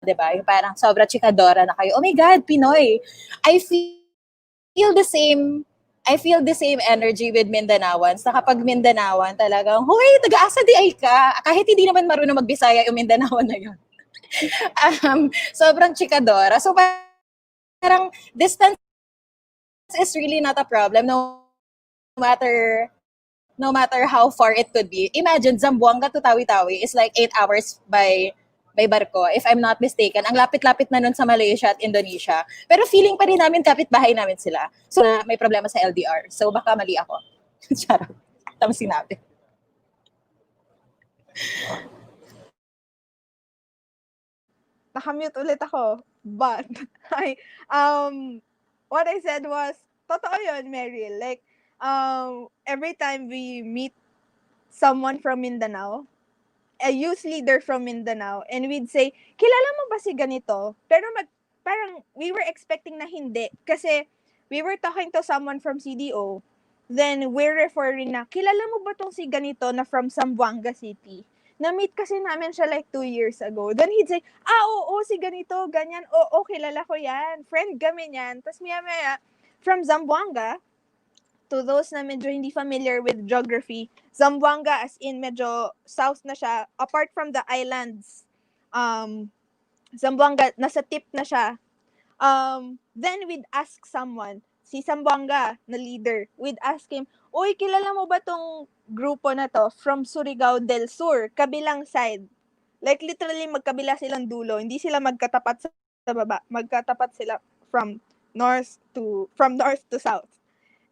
diba? Yung parang sobra chikadora na kayo. Oh my God, Pinoy! I feel the same energy with Mindanaoans na kapag Mindanaoan talagang, hoy, taga-asa di ay ka. Kahit hindi naman marunong magbisaya yung Mindanaoan na yun. Sobrang chikadora. So parang distance is really not a problem no matter how far it could be. Imagine, Zamboanga to Tawi-Tawi is like 8 hours by barko, if I'm not mistaken. Ang lapit-lapit na nun sa Malaysia at Indonesia. Pero feeling pa rin namin kapit-bahay namin sila. So, may problema sa LDR. So, baka mali ako. Charot. Tama sinabi. Nakamute ulit ako. But, what I said was, totoo yun, Meryl. Like, every time we meet someone from Mindanao, a youth leader from Mindanao, and we'd say, kilala mo ba si ganito? Pero parang we were expecting na hindi. Kasi we were talking to someone from CDO, then we're referring na, kilala mo ba tong si ganito na from Zamboanga City? Na-meet kasi namin siya like 2 years ago. Then he'd say, oo, si ganito, ganyan, oo, kilala ko yan. Friend kami yan. Tapos maya, from Zamboanga, to those na medyo hindi familiar with geography, Zamboanga as in medyo south na siya, apart from the islands, Zamboanga, nasa tip na siya. Then we'd ask someone, si Zamboanga na leader, we'd ask him, uy, kilala mo ba tong grupo na to from Surigao del Sur, kabilang side? Like literally magkabila silang dulo, hindi sila magkatapat sa baba, magkatapat sila from north to south.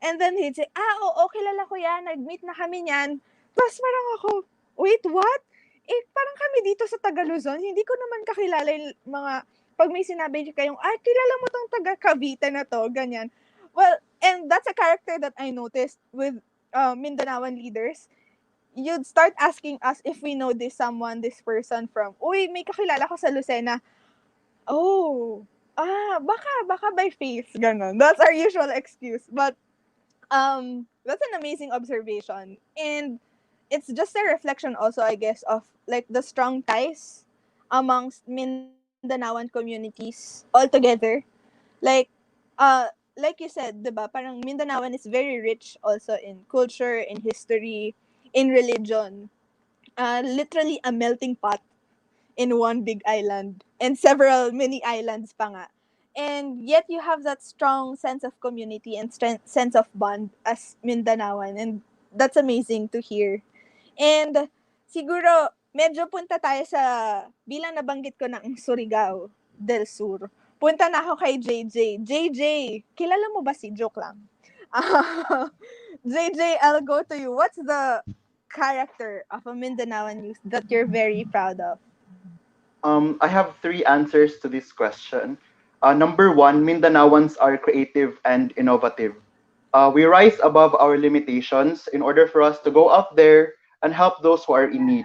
And then he'd say, oo, kilala ko yan, nag-meet na kami niyan. Tapos parang ako, wait, what? Parang kami dito sa Tagaluzon, hindi ko naman kakilala yung mga, pag may sinabi kayong, kilala mo tong taga Cavite na to, ganyan. Well, and that's a character that I noticed with Mindanaoan leaders. You'd start asking us if we know this person from, uy, may kakilala ko sa Lucena. Oh, baka by face, ganun. That's our usual excuse. But, that's an amazing observation. And it's just a reflection also, I guess, of like the strong ties amongst Mindanaoan communities altogether. Like, like you said, diba, parang Mindanaoan is very rich also in culture, in history, in religion. Literally a melting pot in one big island and several mini islands pa nga. And yet you have that strong sense of community and sense of bond as Mindanaoan, and that's amazing to hear. And siguro medyo punta tayo sa, bilang nabanggit ko ng Surigao del Sur. Punta na ako kay JJ. JJ, kilala mo ba si Joke lang? JJ, I'll go to you. What's the character of a Mindanaoan youth that you're very proud of? I have three answers to this question. Number one, Mindanaoans are creative and innovative. We rise above our limitations in order for us to go out there and help those who are in need.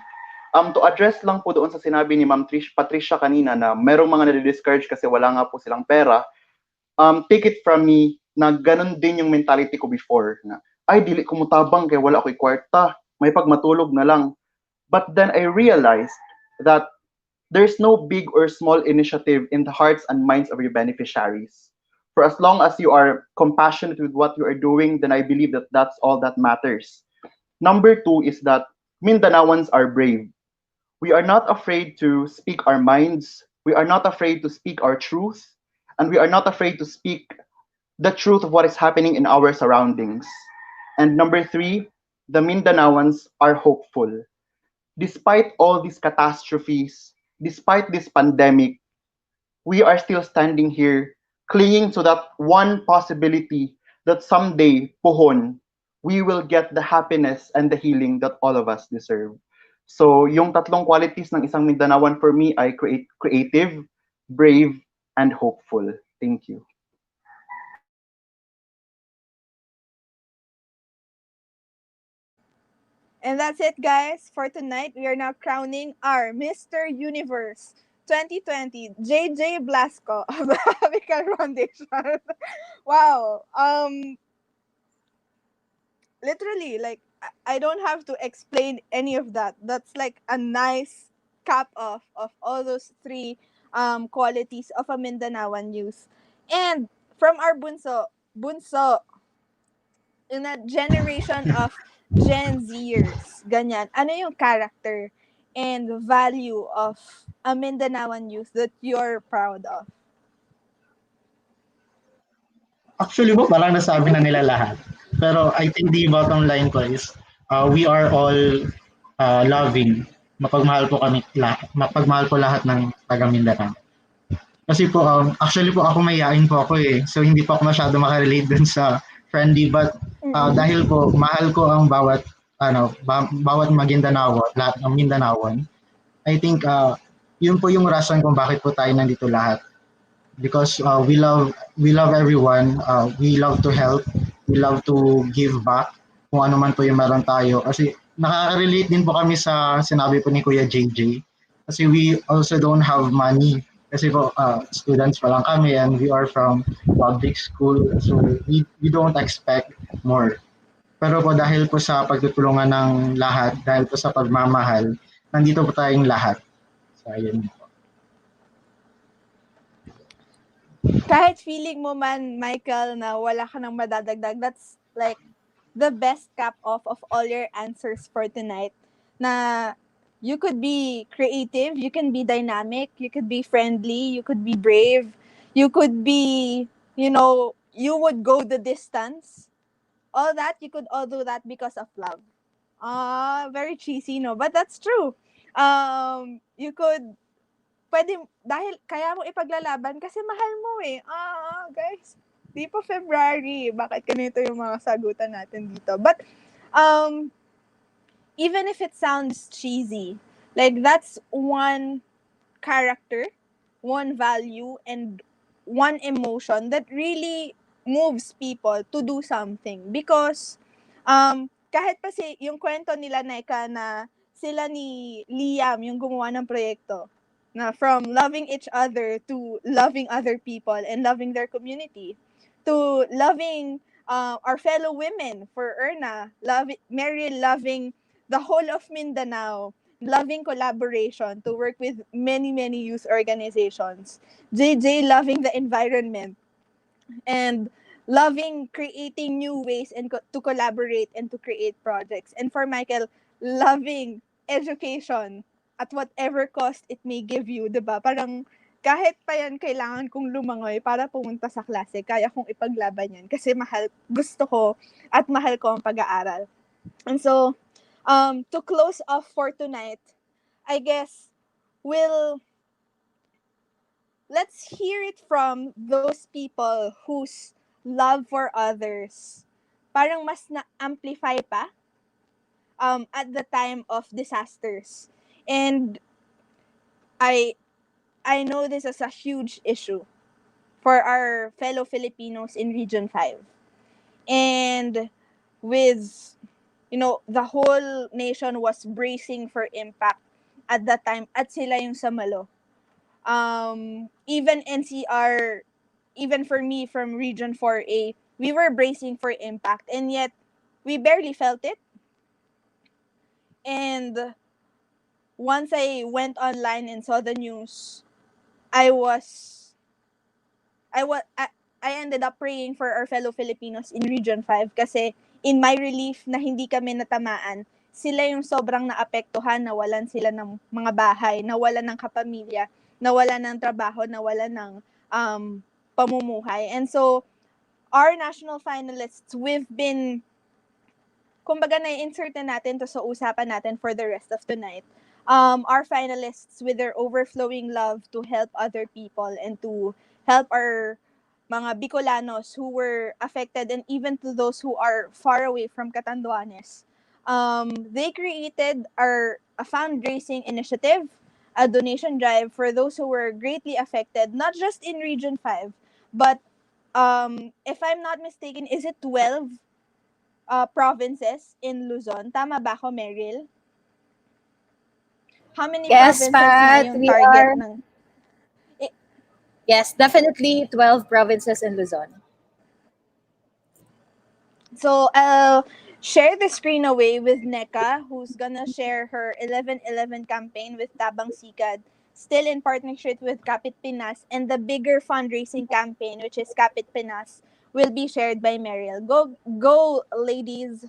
To address lang po doon sa sinabi ni Ma'am Patricia kanina na merong mga nade-discourage kasi wala nga po silang pera, take it from me na ganun din yung mentality ko before. Na, ay, dili ko mutabang kaya wala ako'y kwarta. May pagmatulog na lang. But then I realized that there's no big or small initiative in the hearts and minds of your beneficiaries. For as long as you are compassionate with what you are doing, then I believe that that's all that matters. Number two is that Mindanaoans are brave. We are not afraid to speak our minds. We are not afraid to speak our truth. And we are not afraid to speak the truth of what is happening in our surroundings. And number three, the Mindanaoans are hopeful. Despite all these catastrophes, despite this pandemic, we are still standing here clinging to that one possibility that someday, pohon, we will get the happiness and the healing that all of us deserve. So, yung tatlong qualities ng isang Mindanaoan for me ay creative, brave, and hopeful. Thank you. And that's it, guys. For tonight, we are now crowning our Mr. Universe 2020 JJ Blasco of the Avical Foundation. Wow. Literally, like, I don't have to explain any of that. That's like a nice cap off of all those three qualities of a Mindanaoan youth. And from our bunso, in a generation of Gen Zers, ganyan, ano yung character and value of a Mindanaoan youth that you're proud of? Actually po, parang nasabi na nila lahat. Pero I think the bottom line ko is, we are all loving. Mapagmahal po kami, mapagmahal po lahat ng taga Mindanao. Kasi po, actually po ako mayayain po ako eh. So hindi po ako masyado makarelate dun sa friendly. But dahil po, mahal ko ang bawat, bawat Maguindanao, lahat ng Mindanaoan. I think, yun po yung rason kung bakit po tayo nandito lahat. Because we love everyone, we love to help, we love to give back kung ano man po yung meron tayo. Kasi nakaka-relate din po kami sa sinabi po ni Kuya JJ. Kasi we also don't have money. Kasi po, students pa lang kami and we are from public school. So we don't expect more. Pero po dahil po sa pagtutulungan ng lahat, dahil po sa pagmamahal, nandito po tayong lahat. So ayun. Kahit feeling mo man, Michael, na wala ka nang madadagdag, that's like the best cap off of all your answers for tonight. Na you could be creative, you can be dynamic, you could be friendly, you could be brave, you could be, you would go the distance. All that, you could all do that because of love. Very cheesy, no? But that's true. You could dahil kaya mo ipaglalaban kasi mahal mo eh. Guys, di pa February. Bakit ganito yung mga sagutan natin dito? But, even if it sounds cheesy, like that's one character, one value, and one emotion that really moves people to do something. Because, kahit pa yung kwento nila Naika na sila ni Liam yung gumawa ng proyekto, na from loving each other to loving other people and loving their community to loving our fellow women for Erna, Mary loving the whole of Mindanao, loving collaboration to work with many, many youth organizations. JJ loving the environment and loving creating new ways and to collaborate and to create projects. And for Michael, loving education at whatever cost it may give you, 'di ba? Parang kahit pa yan kailangan kong lumangoy para pumunta sa klase, kaya kong ipaglaban yan kasi gusto ko at mahal ko ang pag-aaral. And so, to close off for tonight, I guess let's hear it from those people whose love for others parang mas na-amplify pa at the time of disasters. And I know this is a huge issue for our fellow Filipinos in Region 5. And with, the whole nation was bracing for impact at that time at sila yung samalo. Even NCR, even for me from Region 4A, we were bracing for impact and yet we barely felt it. And once I went online and saw the news, I ended up praying for our fellow Filipinos in Region 5 kasi in my relief na hindi kami natamaan, sila yung sobrang naapektuhan, nawalan sila ng mga bahay, nawalan ng kapamilya, nawalan ng trabaho, nawalan ng pamumuhay. And so, our national finalists, we've been, kumbaga na-insert na natin to sa usapan natin for the rest of the night. Our finalists with their overflowing love to help other people and to help our mga Bicolanos who were affected and even to those who are far away from Catanduanes. They created a fundraising initiative, a donation drive for those who were greatly affected, not just in Region 5, but if I'm not mistaken, is it 12 provinces in Luzon? Tama ba ako, Meryl? How many Yes, provinces Pat, na yung we target are. ng... Yes, definitely 12 provinces in Luzon. So, I'll share the screen away with Neka, who's gonna share her 11-11 campaign with Tabang Sikad, still in partnership with Kapit Pinas, and the bigger fundraising campaign, which is Kapit Pinas, will be shared by Meryl. Go, ladies!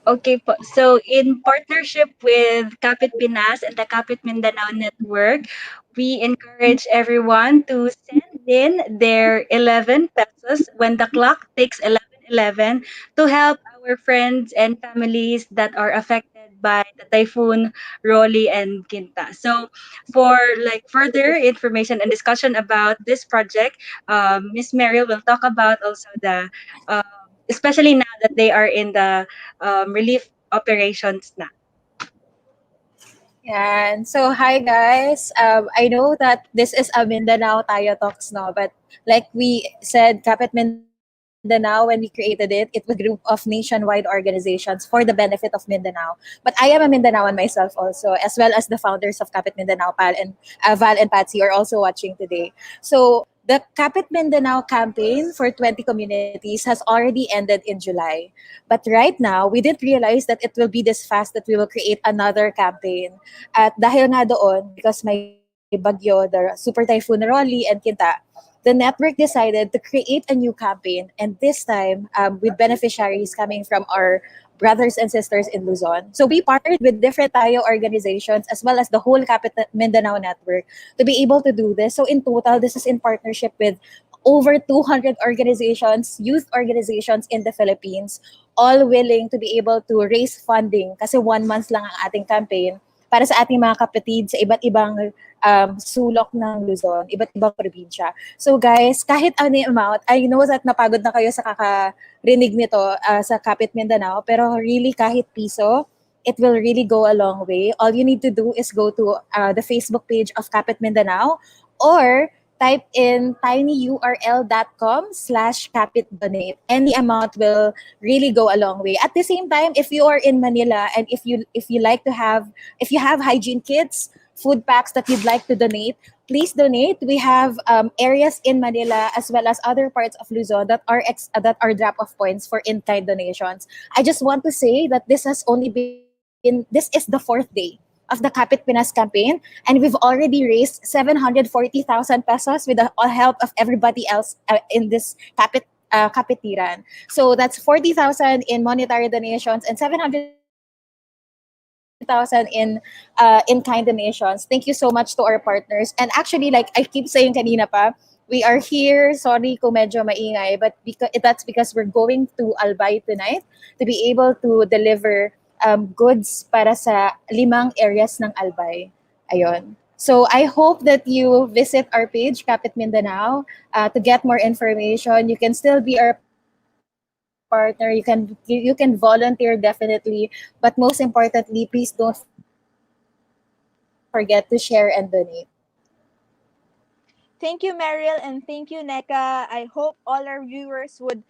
Okay po. So in partnership with Kapit Pinas and the Kapit Mindanao Network, we encourage everyone to send in their 11 pesos when the clock takes 11:11 to help our friends and families that are affected by the typhoon Rolly and Quinta. So for like further information and discussion about this project, Miss Meryl will talk about also the especially now that they are in the relief operations na. And so, hi guys. I know that this is a Mindanao Tayo Talks now, but like we said, Kapit Mindanao, when we created it, it was a group of nationwide organizations for the benefit of Mindanao. But I am a Mindanaoan myself also, as well as the founders of Kapit Mindanao, Val and Patsy are also watching today. So the Kapit Mindanao campaign for 20 communities has already ended in July. But right now, we didn't realize that it will be this fast that we will create another campaign. At dahil nga doon, because may bagyo, the Super Typhoon Rolly and Kinta, the network decided to create a new campaign. And this time, with beneficiaries coming from our brothers and sisters in Luzon. So we partnered with different Tayo organizations as well as the whole Capital Mindanao network to be able to do this. So in total, this is in partnership with over 200 organizations, youth organizations in the Philippines, all willing to be able to raise funding kasi 1 month lang ang ating campaign para sa ating mga kapatid sa iba't ibang sulok ng Luzon, iba't ibang probinsya. So guys, kahit ano yung amount, I know that napagod na kayo sa kakarinig nito sa Kapit Mindanao, pero really kahit piso, it will really go a long way. All you need to do is go to the Facebook page of Kapit Mindanao or type in tinyurl.com/capitdonate. Any amount will really go a long way. At the same time, if you are in Manila and if you have hygiene kits, food packs that you'd like to donate, please donate. We have areas in Manila as well as other parts of Luzon that are drop-off points for in-kind donations. I just want to say that this is the fourth day of the Kapit Pinas campaign, and we've already raised 740,000 pesos with the help of everybody else in this kapitiran. So that's 40,000 in monetary donations and 700,000 in kind donations. Thank you so much to our partners. And actually, like I keep saying kanina pa, we are here. Sorry kung medyo maingay, but that's because we're going to Albay tonight to be able to deliver goods para sa 5 areas ng Albay. Ayun. So I hope that you visit our page, Kapit Mindanao, to get more information. You can still be our partner. You can volunteer definitely, but most importantly, please don't forget to share and donate. Thank you, Mariel, and thank you, Neka. I hope all our viewers would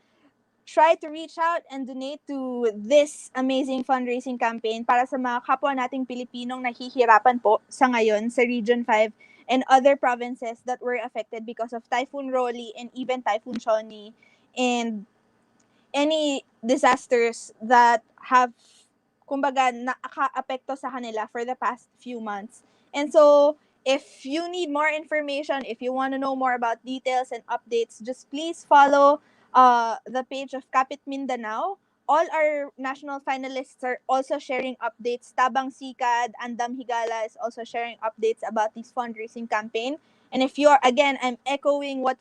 try to reach out and donate to this amazing fundraising campaign para sa mga kapwa nating Pilipinong nahihirapan po sa ngayon sa Region 5 and other provinces that were affected because of Typhoon Rolly and even Typhoon Choni and any disasters that have, kumbaga, naka-apekto sa kanila for the past few months. And so, if you need more information, if you want to know more about details and updates, just please follow the page of Kapit Mindanao. All our national finalists are also sharing updates. Tabang Sikad, Andam Higala is also sharing updates about this fundraising campaign. And if you're, again, I'm echoing what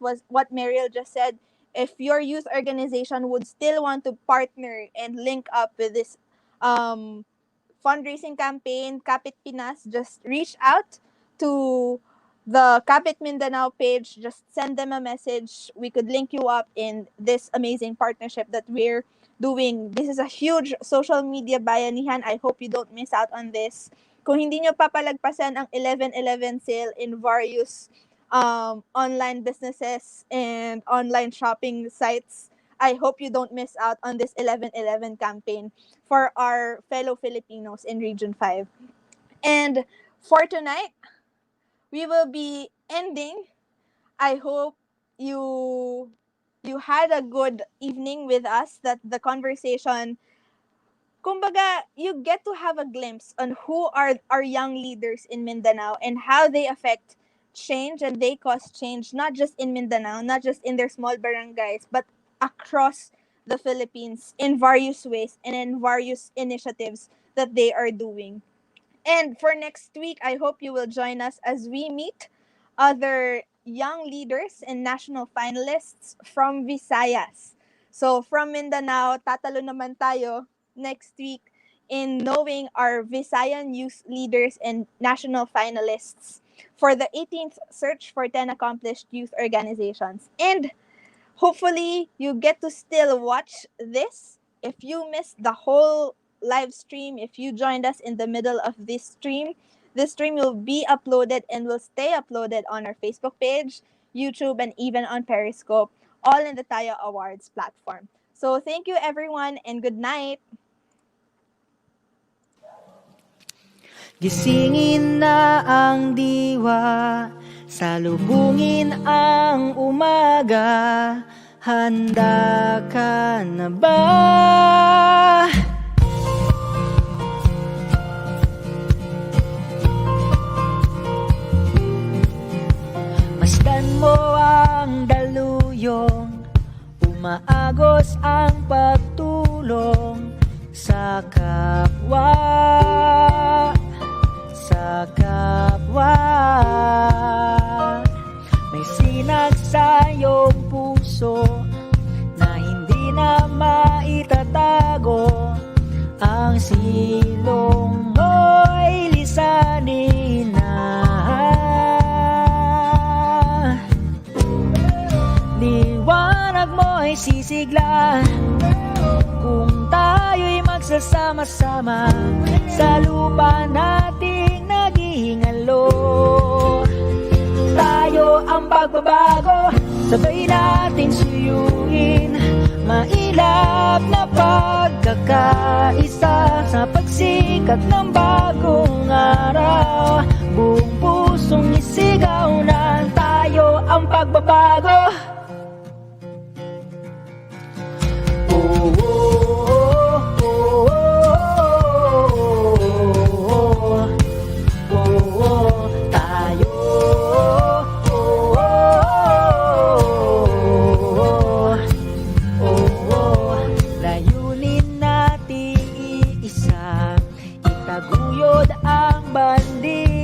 Mariel just said, if your youth organization would still want to partner and link up with this fundraising campaign, Kapit Pinas, just reach out to the Kapit Mindanao page. Just send them a message. We could link you up in this amazing partnership that we're doing. This is a huge social media bayanihan. I hope you don't miss out on this. Kung hindi nyo papalagpasan ang 11/11 sale in various online businesses and online shopping sites, I hope you don't miss out on this 11/11 campaign for our fellow Filipinos in Region 5. And for tonight, we will be ending. I hope you had a good evening with us, that the conversation, kumbaga, you get to have a glimpse on who are our young leaders in Mindanao and how they affect change and they cause change, not just in Mindanao, not just in their small barangays, but across the Philippines in various ways and in various initiatives that they are doing. And for next week, I hope you will join us as we meet other young leaders and national finalists from Visayas. So from Mindanao, tatalo naman tayo next week in knowing our Visayan youth leaders and national finalists for the 18th Search for 10 Accomplished Youth Organizations. And hopefully, you get to still watch this. If you missed the whole live stream, if you joined us in the middle of this stream will be uploaded and will stay uploaded on our Facebook page, YouTube, and even on Periscope, all in the TAYO Awards platform. So thank you, everyone, and good night. Gisingin na ang diwa, salubungin ang umaga. Handa ka na ba? Masdan mo ang daluyong, umaagos ang pagtulong sa kapwa. Sa kapwa, may sinag sa iyong puso na hindi na maitatago. Ang silong mo'y lisanin na. Liwanag mo'y sisigla kung tayo'y magsasama-sama sa lupa nating naghihingalo. Tayo ang pagbabago, sabay nating suyuin, mailap na pagkakaisa sa pagsikat ng bagong araw.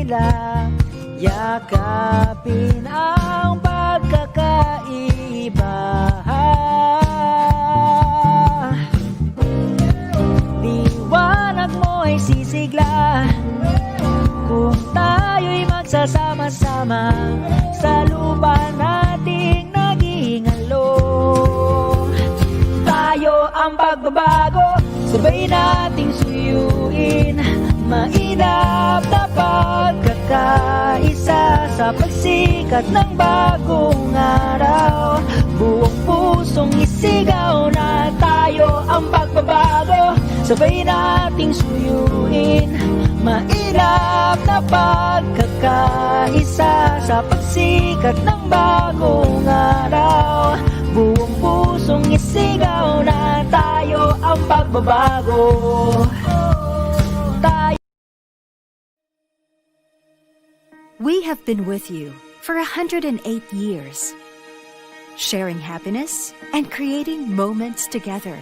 sila, yakapin ang pagkakaiba. Liwanag mo'y sisigla kung tayo'y magsasama-sama sa lupa nating naging alok. Tayo ang pagbabago, sabay nating suyuin, mainap na pagkakaisa sa pagsikat ng bagong araw. Buong pusong isigaw na tayo ang pagbabago, sabay nating suyuin, mainap na pagkakaisa sa pagsikat ng bagong araw. Buong pusong isigaw na tayo ang pagbabago. We have been with you for 108 years, sharing happiness and creating moments together.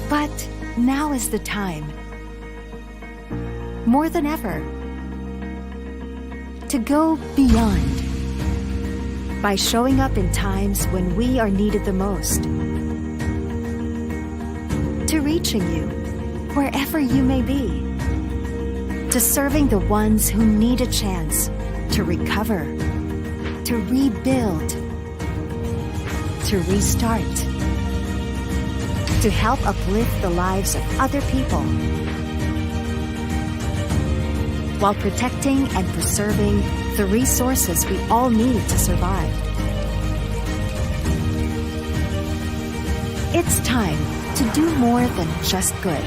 But now is the time, more than ever, to go beyond by showing up in times when we are needed the most, to reaching you wherever you may be, to serving the ones who need a chance to recover, to rebuild, to restart, to help uplift the lives of other people, while protecting and preserving the resources we all need to survive. It's time to do more than just good.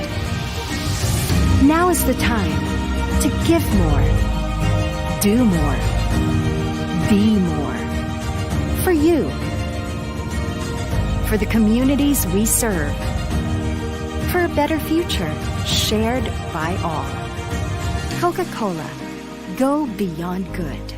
Now is the time to give more, do more, be more. For you, for the communities we serve, for a better future shared by all. Coca-Cola, go beyond good.